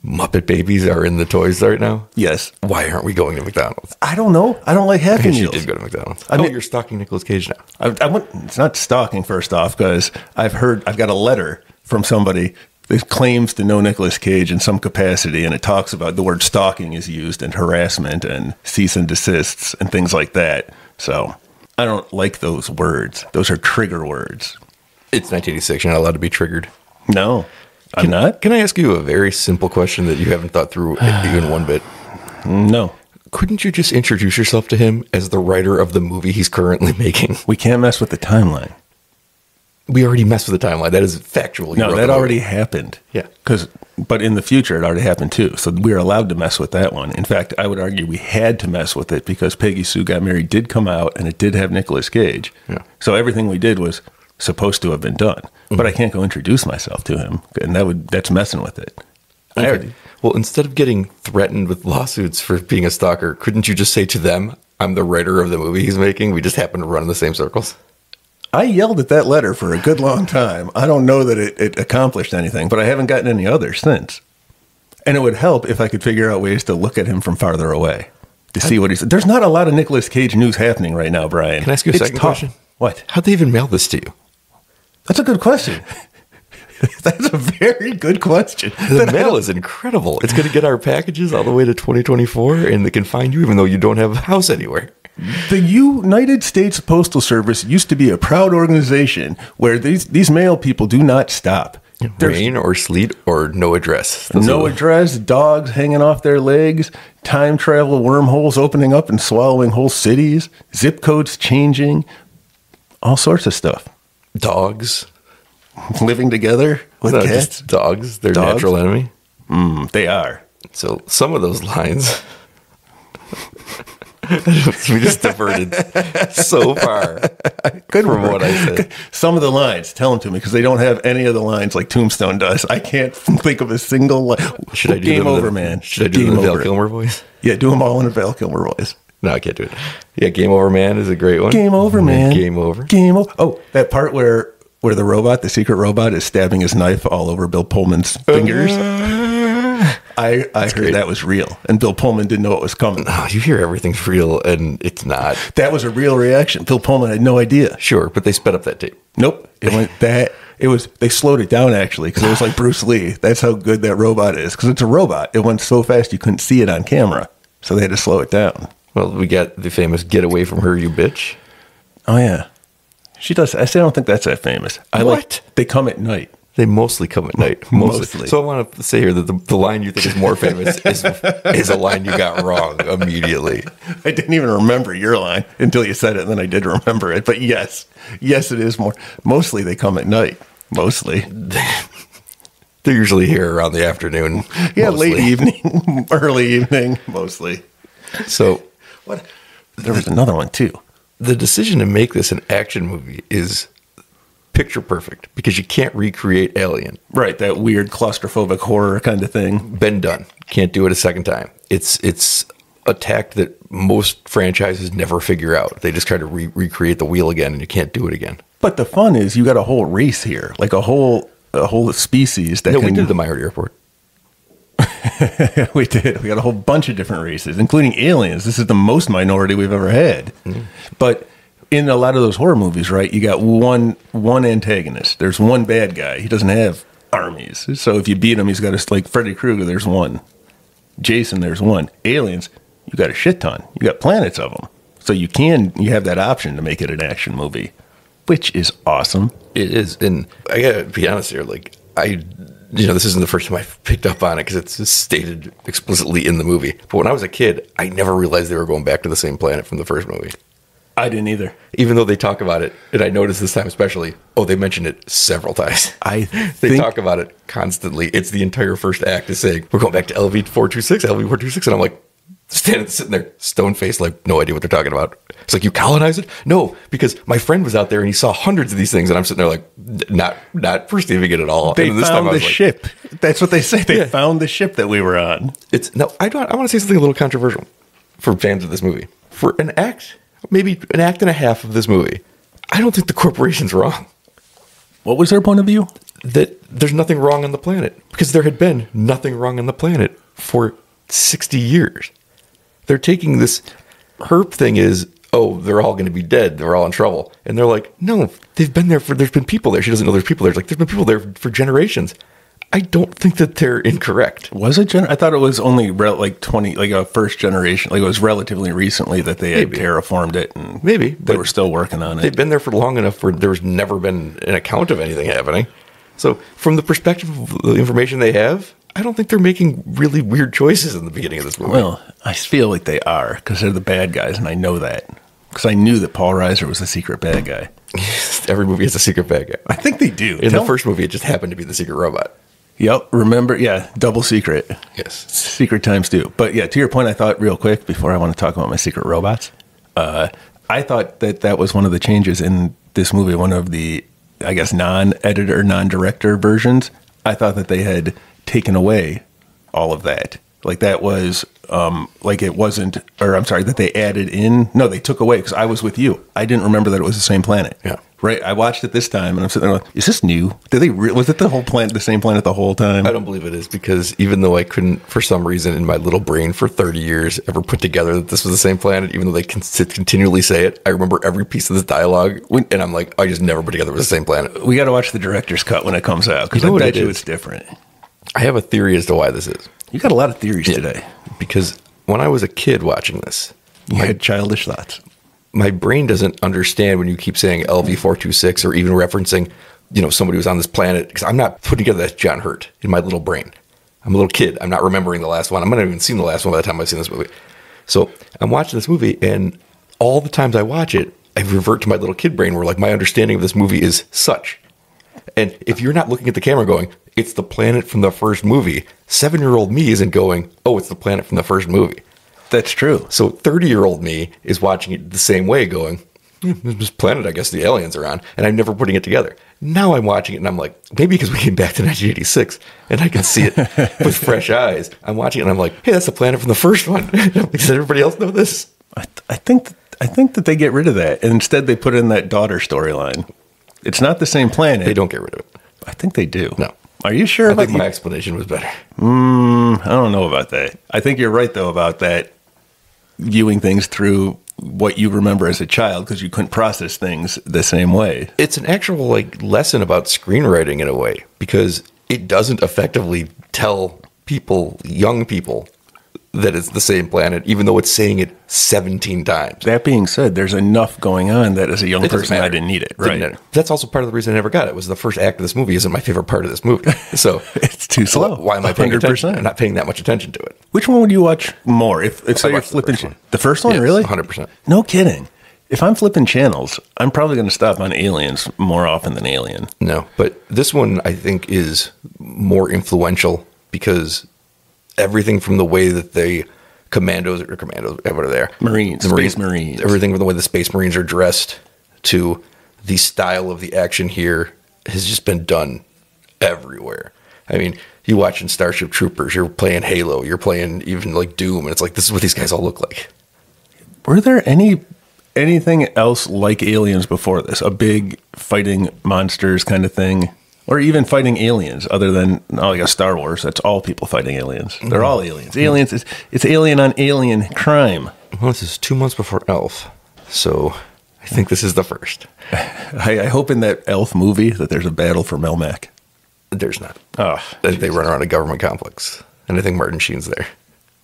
Muppet Babies are in the toys right now? Yes. Why aren't we going to McDonald's? I don't know. I don't like Happy Meals. You did go to McDonald's. I mean, you're stalking Nicolas Cage now. It's not stalking, first off, because I've got a letter from somebody that claims to know Nicolas Cage in some capacity, and it talks about the word stalking is used and harassment and cease and desists and things like that. So I don't like those words. Those are trigger words. It's 1986. You're not allowed to be triggered. No, I'm not. Can I ask you a very simple question that you haven't thought through even one bit? No. Couldn't you just introduce yourself to him as the writer of the movie he's currently making? We can't mess with the timeline. We already messed with the timeline. That is factual. No, that already happened. Yeah. But in the future, it already happened too. So we're allowed to mess with that one. In fact, I would argue we had to mess with it because Peggy Sue Got Married did come out and it did have Nicolas Cage. Yeah. So everything we did was supposed to have been done. Mm-hmm. But I can't go introduce myself to him. And that's messing with it. Okay. Well, instead of getting threatened with lawsuits for being a stalker, couldn't you just say to them, I'm the writer of the movie he's making. We just happen to run in the same circles. I yelled at that letter for a good long time. I don't know that it accomplished anything, but I haven't gotten any others since. And it would help if I could figure out ways to look at him from farther away to see what he's... There's not a lot of Nicolas Cage news happening right now, Brian. Can I ask you a second question? What? How'd they even mail this to you? That's a good question. That's a very good question. The mail is incredible. It's going to get our packages all the way to 2024, and they can find you even though you don't have a house anywhere. The United States Postal Service used to be a proud organization where these mail people do not stop. Rain or sleet or no address. No address, dogs hanging off their legs, time travel wormholes opening up and swallowing whole cities, zip codes changing, all sorts of stuff. Dogs. Living together with cats. Dogs, their natural enemy. They are. So some of those lines... we just diverted so far from what I said. Some of the lines, tell them to me, because they don't have any of the lines like Tombstone does. I can't think of a single line. Should I do Game over, man. Should I do the Val Kilmer voice? Yeah, do them all in a Val Kilmer voice. No, I can't do it. Yeah, Game Over Man is a great one. Game over, man. Game over. Game over. Oh, that part where the robot, the secret robot, is stabbing his knife all over Bill Pullman's fingers. I heard that was real, and Bill Pullman didn't know it was coming. Oh, you hear everything's real, and it's not. That was a real reaction. Bill Pullman had no idea. Sure, but they sped up that tape. Nope. They slowed it down, actually, because it was like Bruce Lee. That's how good that robot is, because it's a robot. It went so fast you couldn't see it on camera, so they had to slow it down. Well, we got the famous "Get Away From Her, You Bitch." Oh, yeah. She does. I don't think that's that famous. They come at night. They mostly come at night. Mostly. So I want to say here that the line you think is more famous is a line you got wrong immediately. I didn't even remember your line until you said it, and then I did remember it. But yes, it is more. Mostly they come at night. Mostly. They're usually here around the afternoon. Yeah, mostly. Late evening, early evening, mostly. So what? There was another one too. The decision to make this an action movie is picture perfect because you can't recreate Alien. Right, that weird claustrophobic horror kind of thing. Been done. Can't do it a second time. It's a tact that most franchises never figure out. They just try to recreate the wheel again, and you can't do it again. But the fun is you got a whole race here, like a whole species that we did the Minority Report. We did. We got a whole bunch of different races, including aliens. This is the most minority we've ever had. Mm. But in a lot of those horror movies, right, you got one antagonist. There's one bad guy. He doesn't have armies. So if you beat him, he's got a, like Freddy Krueger, there's one. Jason, there's one. Aliens, you got a shit ton. You got planets of them. So you have that option to make it an action movie, which is awesome. It is. And I gotta be honest here, like, this isn't the first time I've picked up on it because it's stated explicitly in the movie. But when I was a kid, I never realized they were going back to the same planet from the first movie. I didn't either. Even though they talk about it, and I noticed this time especially, they mentioned it several times. They talk about it constantly. It's the entire first act is saying, we're going back to LV-426, and I'm like, sitting there, stone-faced, like, no idea what they're talking about. It's like, you colonize it? No, because my friend was out there and he saw hundreds of these things, and I'm sitting there like, not perceiving it at all. They found the ship. That's what they say. They found the ship that we were on. I want to say something a little controversial for fans of this movie. For an act, maybe an act and a half of this movie, I don't think the corporation's wrong. What was their point of view? That there's nothing wrong on the planet. Because there had been nothing wrong on the planet for 60 years. They're taking this herp thing is, they're all going to be dead. They're all in trouble. And they're like, no, they've been there there's been people there. She doesn't know there's people there. It's like, there's been people there for generations. I don't think that they're incorrect. Was it? I thought it was only a first generation. Like it was relatively recently that they had terraformed it. And maybe. They were still working on it. They've been there for long enough where there's never been an account of anything happening. So from the perspective of the information they have, I don't think they're making really weird choices in the beginning of this movie. Well, I feel like they are because they're the bad guys, and I know that because I knew that Paul Reiser was the secret bad guy. Every movie has a secret bad guy. I think they do. In the first movie, it just happened to be the secret robot. Yep. Remember? Yeah. Double secret. Yes. Secret times two. But yeah, to your point, I thought real quick before I want to talk about my secret robots, I thought that was one of the changes in this movie, one of the, I guess, non-editor, non-director versions. I thought that they had taken away all of that. Like that was, it wasn't, or I'm sorry, that they added in. No, they took away because I was with you. I didn't remember that it was the same planet. Yeah. Right. I watched it this time and I'm sitting there like, is this new? Was it the whole planet, the same planet the whole time? I don't believe it is because even though I couldn't, for some reason in my little brain for 30 years, ever put together that this was the same planet, even though they continually say it, I remember every piece of this dialogue and I'm like, I just never put together it was the same planet. We got to watch the director's cut when it comes out because I bet you it's different. I have a theory as to why this is. You got a lot of theories today. Because when I was a kid watching this, you had childish thoughts. My brain doesn't understand when you keep saying LV-426 or even referencing, somebody who's on this planet. Because I'm not putting together that John Hurt in my little brain. I'm a little kid. I'm not remembering the last one. I'm not even seen the last one by the time I've seen this movie. So I'm watching this movie, and all the times I watch it, I revert to my little kid brain where like my understanding of this movie is such. And if you're not looking at the camera going, it's the planet from the first movie, 7-year-old me isn't going, it's the planet from the first movie. That's true. So 30-year-old me is watching it the same way going, this planet, I guess the aliens are on. And I'm never putting it together. Now I'm watching it and I'm like, maybe because we came back to 1986 and I can see it with fresh eyes. I'm watching it and I'm like, hey, that's the planet from the first one. Does everybody else know this? I think that they get rid of that. And instead they put in that daughter storyline. It's not the same planet. They don't get rid of it. I think they do. No. Are you sure? I think my explanation was better. I don't know about that. I think you're right, though, about that viewing things through what you remember as a child because you couldn't process things the same way. It's an actual lesson about screenwriting in a way because it doesn't effectively tell young people, that it's the same planet, even though it's saying it 17 times. That being said, there's enough going on that as a young person, I didn't need it. Right. That's also part of the reason I never got it. Was the first act of this movie isn't my favorite part of this movie. So it's too slow. Why am I paying 100%. Attention? I'm not paying that much attention to it. Which one would you watch more? If so you're flipping the first one, yes, really? 100%. No kidding. If I'm flipping channels, I'm probably going to stop on Aliens more often than Alien. No, but this one I think is more influential because everything from the way that they commandos, what are they? Marines, Space Marines. Everything from the way the Space Marines are dressed to the style of the action here has just been done everywhere. I mean, you watching Starship Troopers, you're playing Halo, you're playing even like Doom, and it's like, this is what these guys all look like. Were there anything else like Aliens before this? A big fighting monsters kind of thing? Or even fighting aliens, other than, I guess, Star Wars. That's all people fighting aliens. They're all aliens. Aliens, it's alien on alien crime. Well, this is 2 months before Elf, so I think this is the first. I hope in that Elf movie that there's a battle for Melmac. There's not. Oh, They run around a government complex, and I think Martin Sheen's there.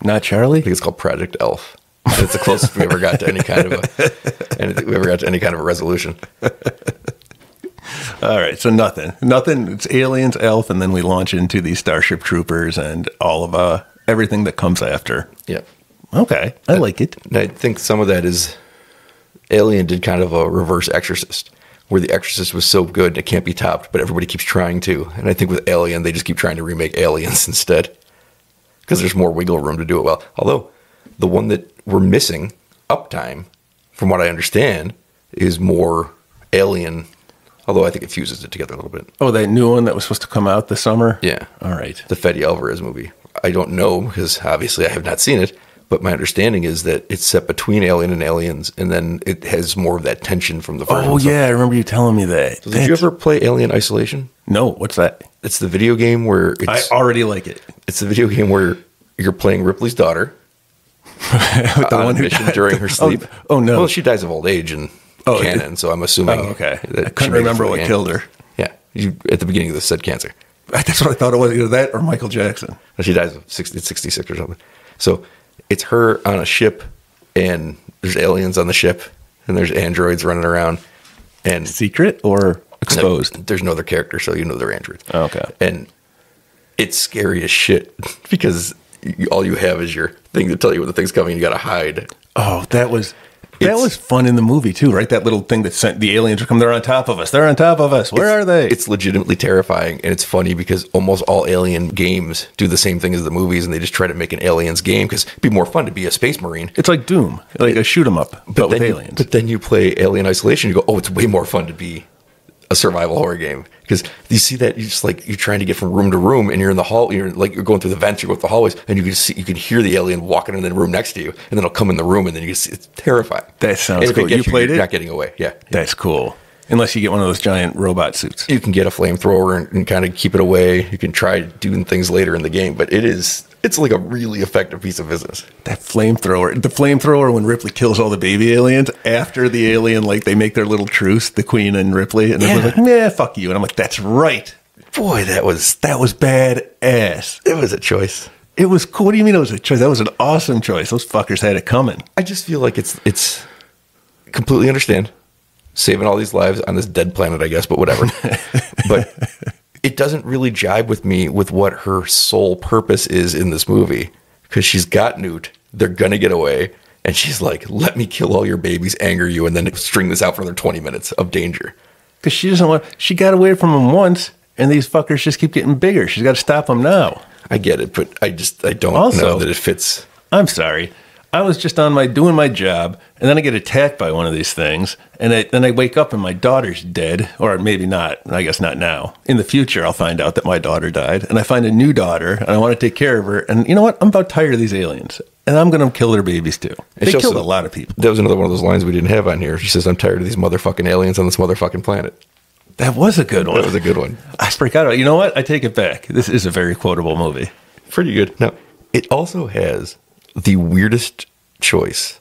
Not Charlie? I think it's called Project Elf. It's the closest we ever got to any kind of a resolution. All right, so nothing. It's Aliens, Elf, and then we launch into the Starship Troopers and all of everything that comes after. Yep. Okay, I like it. And I think some of that is Alien did kind of a reverse Exorcist, where the Exorcist was so good it can't be topped, but everybody keeps trying to. And I think with Alien, they just keep trying to remake Aliens instead, because there's more wiggle room to do it well. Although the one that we're missing, Uptime, from what I understand, is more Alien. Although I think it fuses it together a little bit. Oh, that new one that was supposed to come out this summer? Yeah. All right. The Fede Alvarez movie. I don't know, because obviously I have not seen it, but my understanding is that it's set between Alien and Aliens, and then it has more of that tension from the first one. Oh, yeah, I remember you telling me that. So did you ever play Alien Isolation? No, what's that? It's the video game where I already like it. It's the video game where you're playing Ripley's daughter The on one a who mission died. during her sleep. Oh, no. Well, she dies of old age in canon, so I'm assuming. Oh, okay. that I she couldn't made it remember through the what game. killed her. Yeah, at the beginning of this said cancer. That's what I thought it was. Either that or Michael Jackson. She dies of 66 or something. So it's her on a ship, and there's aliens on the ship, and there's androids running around. And Secret or exposed? there's no other character, so you know they're androids. Oh, okay. And it's scary as shit because all you have is your thing to tell you when the thing's coming. You got to hide. Oh, that was fun in the movie too, right? That little thing that sent the aliens to come. They're on top of us. They're on top of us. Where are they? It's legitimately terrifying, and it's funny because almost all Alien games do the same thing as the movies, and they just try to make an Aliens game because it'd be more fun to be a space marine. It's like Doom, like a shoot 'em up, but with aliens. But then you play Alien Isolation, you go, oh, it's way more fun to be a survival horror game because you see that you're trying to get from room to room, and you're in the hall, you're going through the vents, you go through the hallways, and you can hear the alien walking in the room next to you, and then it'll come in the room, and then you can see it's terrifying. That sounds and cool. You played it? You're not getting away. Yeah, That's cool. Unless you get one of those giant robot suits. you can get a flamethrower and kind of keep it away. You can try doing things later in the game, but it's like a really effective piece of business. That flamethrower. The flamethrower when Ripley kills all the baby aliens after the alien, like they make their little truce, the Queen and Ripley, and they're like, "Nah, fuck you." And I'm like, "That's right." Boy, that was badass. it was a choice. It was cool. What do you mean it was a choice? That was an awesome choice. Those fuckers had it coming. I just feel like it's completely understand saving all these lives on this dead planet, I guess, but whatever. But it doesn't really jibe with me with what her sole purpose is in this movie because she's got Newt. They're going to get away. And she's like, let me kill all your babies, anger you, and then string this out for another 20 minutes of danger. Because she doesn't want, she got away from them once, and these fuckers just keep getting bigger. She's got to stop them now. I get it, but I don't Also, know that it fits. I'm sorry. I was just doing my job, and then I get attacked by one of these things, and then I wake up and my daughter's dead, or maybe not. I guess not now. In the future, I'll find out that my daughter died, and I find a new daughter, and I want to take care of her. And you know what? I'm about tired of these aliens, and I'm going to kill their babies too. They killed a lot of people. That was another one of those lines we didn't have on here. She says, "I'm tired of these motherfucking aliens on this motherfucking planet." That was a good one. That was a good one. I freak out. You know what? I take it back. This is a very quotable movie. Pretty good. Now, it also has the weirdest choice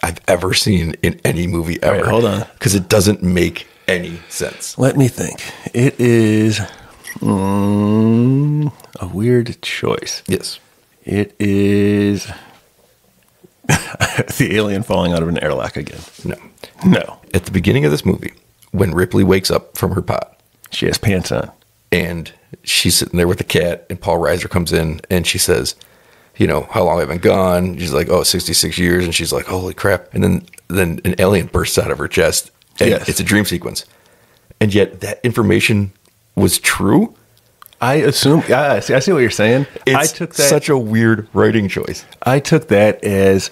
I've ever seen in any movie ever. Right, hold on. Because it doesn't make any sense. Let me think. It is a weird choice. Yes. It is the alien falling out of an airlock again. No. At the beginning of this movie, when Ripley wakes up from her pot, She has pants on. and she's sitting there with the cat, and Paul Reiser comes in, and she says, you know, how long have I been gone? She's like, 66 years. And she's like, holy crap. And then an alien bursts out of her chest. And It's a dream sequence. And yet that information was true. I assume, I see what you're saying. It's I took that, such a weird writing choice. I took that as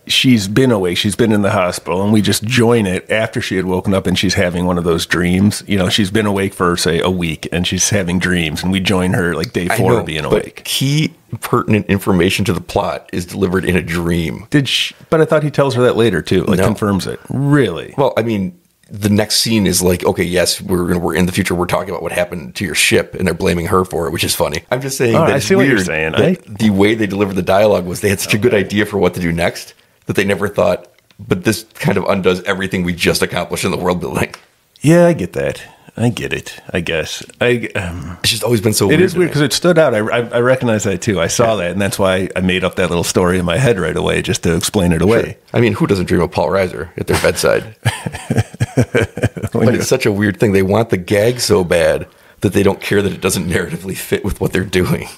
she's been awake. She's been in the hospital, and we just join it after she had woken up and she's having one of those dreams. You know, she's been awake for, say, a week and she's having dreams, and we join her like day 4 of being awake. Key pertinent information to the plot is delivered in a dream. But I thought he tells her that later too, like confirms it. Really? Well, I mean, the next scene is like, okay, yes, we're in the future. We're talking about what happened to your ship, and they're blaming her for it, which is funny. I'm just saying that I see what you're saying. The way they delivered the dialogue was they had such a good idea for what to do next that they never thought, but this kind of undoes everything we just accomplished in the world building. Yeah, I get that. I get it, I guess. It's just always been so weird. It is weird because it stood out. I recognize that too. I saw that, and that's why I made up that little story in my head right away just to explain it away. Sure. I mean, who doesn't dream of Paul Reiser at their bedside? But it's such a weird thing. They want the gag so bad that they don't care that it doesn't narratively fit with what they're doing.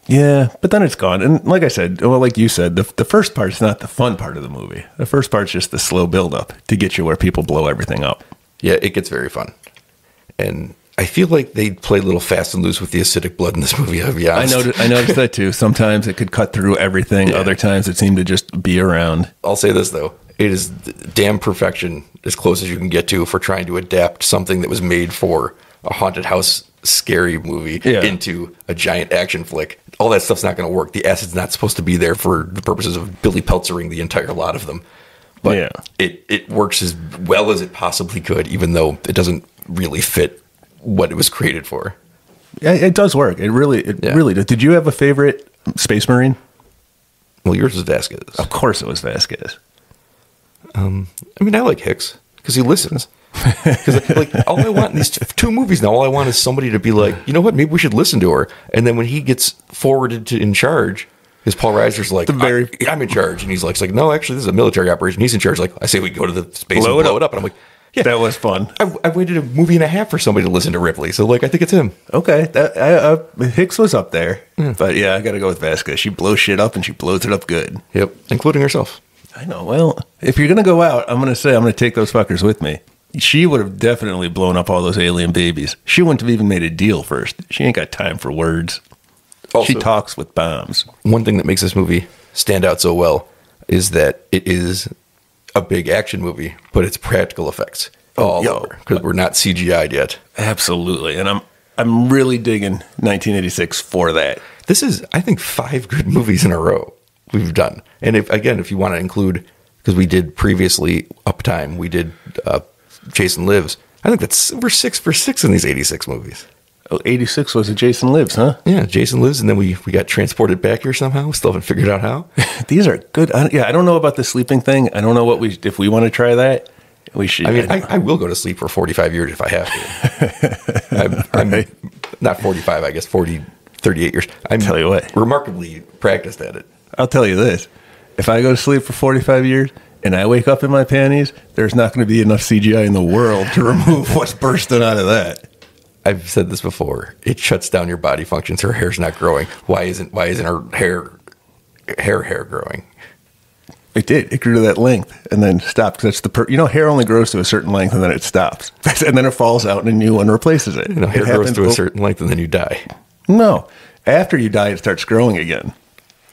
Yeah, but then it's gone. And like I said, well, like you said, the first part's not the fun part of the movie. The first part's just the slow build-up to get you where people blow everything up. Yeah, it gets very fun. And I feel like they play a little fast and loose with the acidic blood in this movie, I'll be honest. I noticed that too. Sometimes it could cut through everything. Yeah. Other times it seemed to just be around. I'll say this, though. It is damn perfection, as close as you can get to, for trying to adapt something that was made for a haunted house scary movie into a giant action flick. All that stuff's not going to work. The acid's not supposed to be there for the purposes of Billy Peltzering the entire lot of them. But it works as well as it possibly could, even though it doesn't really fit what it was created for. Yeah, it does work. It really does. Did you have a favorite Space Marine? Well, yours was Vasquez. Of course it was Vasquez. I mean, I like Hicks because he listens. Because like all I want in these 2 movies now, all I want is somebody to be like, you know what, maybe we should listen to her. And then when he gets forwarded to in charge, because Paul Reiser's like, I'm in charge, and he's like, no, actually, this is a military operation. He's in charge. Like, I say we go to the space and blow it up, and I'm like, yeah, that was fun. I waited a movie and a half for somebody to listen to Ripley, so like I think it's him. Okay, Hicks was up there, but yeah, I got to go with Vasquez. She blows shit up, and she blows it up good. Yep, including herself. I know. Well, if you're gonna go out, I'm gonna take those fuckers with me. She would have definitely blown up all those alien babies. She wouldn't have even made a deal first. She ain't got time for words. Also, she talks with bombs. One thing that makes this movie stand out so well is that it is a big action movie, but it's practical effects all over because we're not CGI'd yet. Absolutely, and I'm really digging 1986 for that. This is, I think, 5 good movies in a row we've done. And if you want to include, because we did previously Uptime, we did Jason Lives. I think we're 6 for 6 in these 86 movies. Oh, 86 was a Jason Lives, huh? Yeah, Jason Lives, and then we got transported back here somehow. We still haven't figured out how. These are good. I don't know about the sleeping thing. I don't know if we want to try that. We should. I mean, I will go to sleep for 45 years if I have to. I'm not 45, I guess, 38 years. Tell you what. Remarkably practiced at it. I'll tell you this. If I go to sleep for 45 years and I wake up in my panties, there's not going to be enough CGI in the world to remove what's bursting out of that. I've said this before. It shuts down your body functions. Her hair's not growing. Why isn't her hair growing? It did. It grew to that length and then stopped. That's hair only grows to a certain length and then it stops. And then it falls out and a new one replaces it. Hair grows to a certain length and then you die. No. After you die, it starts growing again.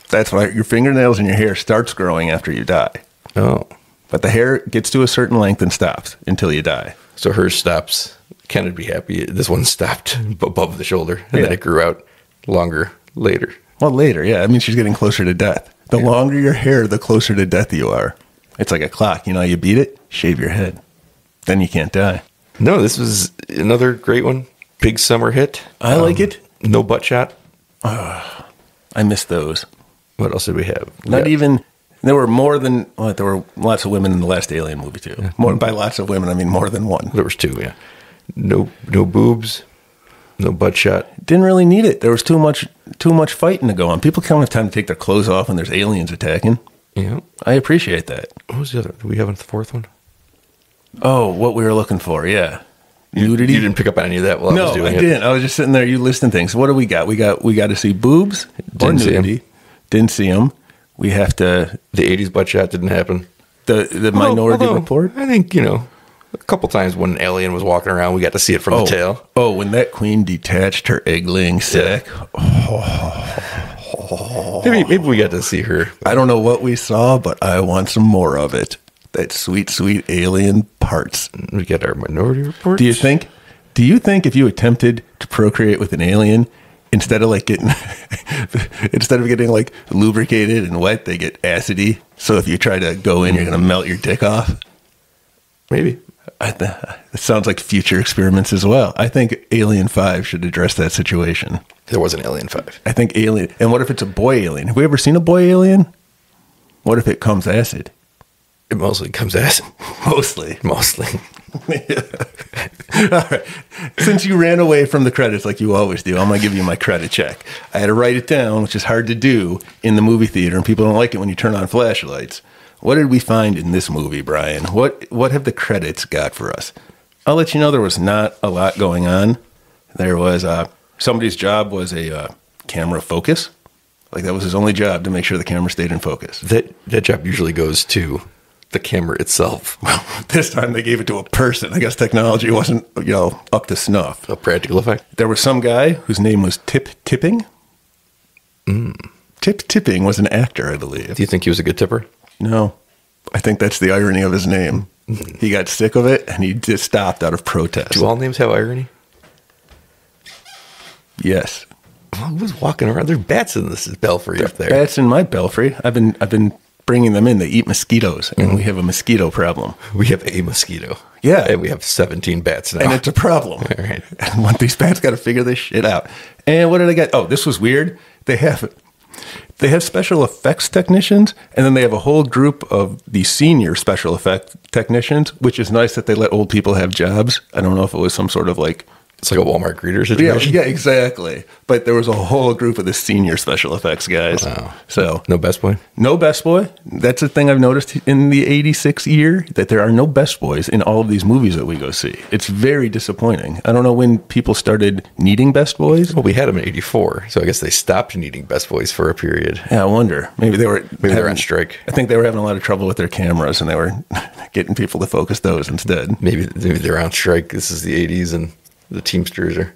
That's why your fingernails and your hair starts growing after you die. Oh. But the hair gets to a certain length and stops until you die. So hers stops. Ken would be happy. This one stopped above the shoulder, and then it grew out longer later. Well, later, yeah. I mean, she's getting closer to death. The longer your hair, the closer to death you are. It's like a clock. You know how you beat it? Shave your head. Then you can't die. No, this was another great one. Big summer hit. I like it. No butt shot. I miss those. What else did we have? There were more than, there were lots of women in the last Alien movie, too. Yeah. By lots of women, I mean more than one. There was 2, yeah. No boobs, no butt shot. Didn't really need it. There was too much fighting to go on. People can't have time to take their clothes off when there's aliens attacking. Yeah. I appreciate that. What was the other? Do we have a 4th one? Oh, what we were looking for, yeah. Nudity? You didn't pick up on any of that while I was doing it? No, I didn't. I was just sitting there, you listing things. What do we got? We got to see boobs or nudity. Didn't see them. We have to... The 80s butt shot didn't happen. The Minority Report? I think, a couple times when an alien was walking around, we got to see it from the tail. Oh, when that queen detached her egg-laying sack. Maybe we got to see her. I don't know what we saw, but I want some more of it. That sweet, sweet alien parts. We get our Minority Report. Do you think if you attempted to procreate with an alien, instead of getting like lubricated and wet, they get acidy? So if you try to go in, you're going to melt your dick off? Maybe. It sounds like future experiments as well. I think Alien 5 should address that situation. There was an Alien 5. I think Alien. And what if it's a boy alien? Have we ever seen a boy alien? What if it comes acid? It mostly comes acid. Mostly. All right. Since you ran away from the credits like you always do, I'm going to give you my credit check. I had to write it down, which is hard to do in the movie theater, and people don't like it when you turn on flashlights. What did we find in this movie, Brian? What have the credits got for us? I'll let you know there was not a lot going on. There was somebody's job was a camera focus. Like that was his only job, to make sure the camera stayed in focus. That job usually goes to the camera itself. Well, this time they gave it to a person. I guess technology wasn't, up to snuff. A practical effect. There was some guy whose name was Tip Tipping. Tip Tipping was an actor, I believe. Do you think he was a good tipper? No. I think that's the irony of his name. He got sick of it, and he just stopped out of protest. Do all names have irony? Yes. Well, who's walking around? There are bats in this belfry up there. Bats in my belfry. I've been bringing them in. They eat mosquitoes, and we have a mosquito problem. We have a mosquito. Yeah. And we have 17 bats now. And it's a problem. All right. And one of these bats got to figure this shit out. And what did I get? Oh, this was weird. They have special effects technicians, and then they have a whole group of the senior special effect technicians, which is nice that they let old people have jobs. I don't know if it was some sort of it's like a Walmart greeter situation. Yeah, exactly. But there was a whole group of the senior special effects guys. Wow. So No Best Boy? no best boy. That's the thing I've noticed in the 86 year, that there are no best boys in all of these movies that we go see. It's very disappointing. I don't know when people started needing best boys. Well, we had them in 84, so I guess they stopped needing Best Boys for a period. Yeah, I wonder. Maybe they were on strike. I think they were having a lot of trouble with their cameras, and they were getting people to focus those instead. Maybe they're on strike. This is the 80s, and the Teamsters are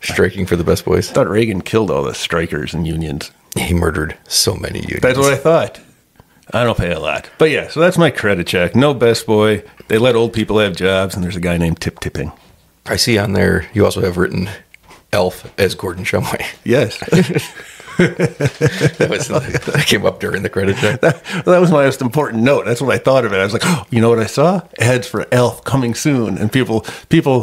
striking for the Best Boys. I thought Reagan killed all the strikers and unions. He murdered so many unions. That's what I thought. I don't pay a lot. But yeah, so that's my credit check. No best boy. They let old people have jobs, and there's a guy named Tip Tipping. I see on there, you also have written Elf as Gordon Shumway. Yes. That came up during the credit check. That was my most important note. That's what I thought of it. I was like, oh, you know what I saw? Ads for Elf coming soon. And people,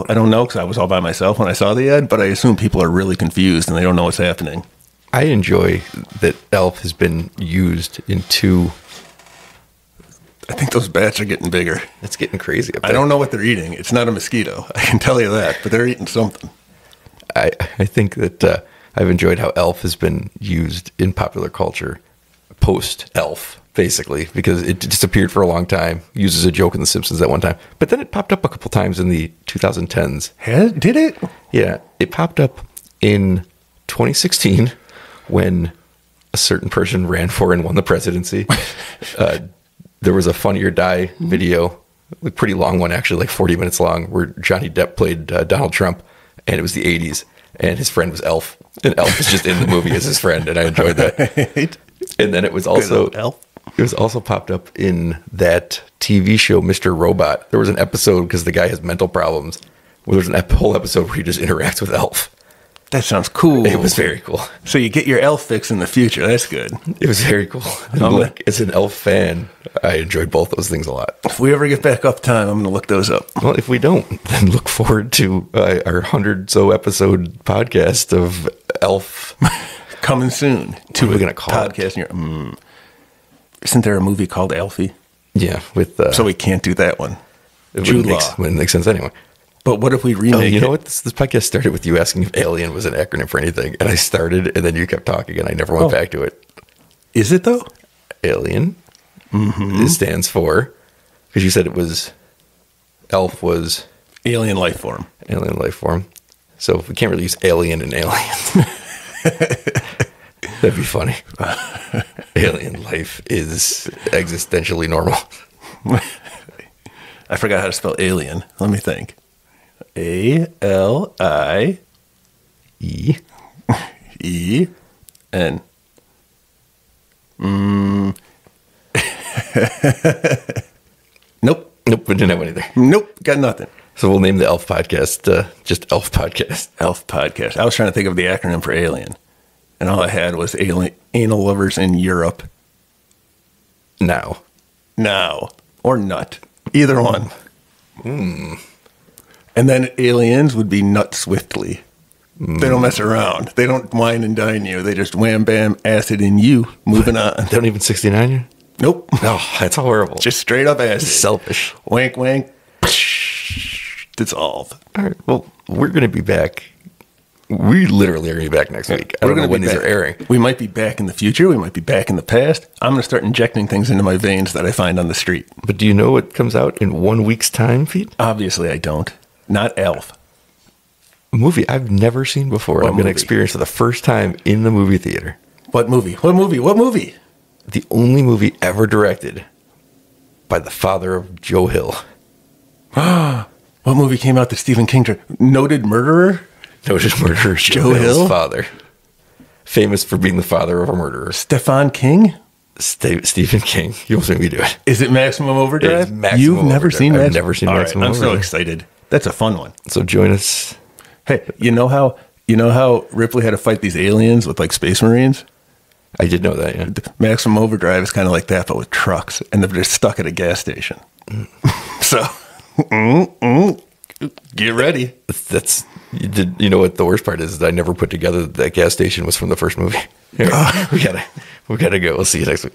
I don't know, because I was all by myself when I saw the ad, but I assume people are really confused and they don't know what's happening. I enjoy that Elf has been used in two. I think those bats are getting bigger. It's getting crazy up there. I don't know what they're eating. It's not a mosquito. I can tell you that, but they're eating something. I think that I've enjoyed how Elf has been used in popular culture post-Elf, basically, because it disappeared for a long time, used as a joke in The Simpsons at one time. But then it popped up a couple times in the 2010s. Did it? Yeah, it popped up in 2016 when a certain person ran for and won the presidency. There was a Funny or Die video, a pretty long one, actually, like 40 minutes long, where Johnny Depp played Donald Trump, and it was the 80s, and his friend was Elf. And Elf was just in the movie as his friend, and I enjoyed that. And then it was also Elf. It was also popped up in that TV show, Mr. Robot. There was an episode, because the guy has mental problems, where there's a whole episode where he just interacts with Elf. That sounds cool. It was very cool. So you get your Elf fix in the future. That's good. It was very cool. And as an Elf fan, I enjoyed both those things a lot. If we ever get back up time, I'm going to look those up. Well, if we don't, then look forward to our 100-so episode podcast of Elf. Coming soon. What are we going to call podcast it? Isn't there a movie called Elfie? Yeah. With so we can't do that one. It wouldn't make sense anyway. But what if we remake it? You know what? This podcast started with you asking if Alien was an acronym for anything. And I started, and then you kept talking, and I never went back to it. Is it, though? Alien. Mm-hmm. It stands for, because you said it was, Elf was... Alien life form. Alien life form. So we can't really use alien and alien. That'd be funny. Alien life is existentially normal. I forgot how to spell alien. Let me think. A-L-I-E-E-N. Nope. Nope, we didn't have one either. Nope. Got nothing. So we'll name the Elf podcast just Elf Podcast. Elf podcast. I was trying to think of the acronym for alien, and all I had was anal lovers in Europe. Now. Or nut. Either one. And then aliens would be nut swiftly. They don't mess around. They don't wine and dine you. They just wham bam acid in you. Moving on. They don't even 69 you? Nope. Oh, that's horrible. Just straight up acid. Selfish. Wank wank. Dissolve. All right. Well, we're going to be back. We literally are going to be back next week. I don't know when these are airing. We might be back in the future. We might be back in the past. I'm going to start injecting things into my veins that I find on the street. But do you know what comes out in 1 week's time, Pete? Obviously, I don't. Not Elf. A movie I've never seen before. I'm going to experience for the first time in the movie theater. What movie? What movie? What movie? The only movie ever directed by the father of Joe Hill. What movie came out that Stephen King noted murderer? Noted murderer Joe Hill's father. Famous for being the father of a murderer. Stephen King? Stephen King. You almost made me do it. Is it Maximum Overdrive? It is Maximum You've never Overdrive. seen I've Maximum? never seen All Maximum right, I'm Overdrive. so excited. That's a fun one. So join us. Hey, you know how Ripley had to fight these aliens with like Space Marines? I did know that, yeah. Maximum Overdrive is kind of like that, but with trucks, and they're stuck at a gas station. So, get ready. You know what the worst part is? I never put together that gas station was from the first movie. Anyway, we gotta go. We'll see you next week.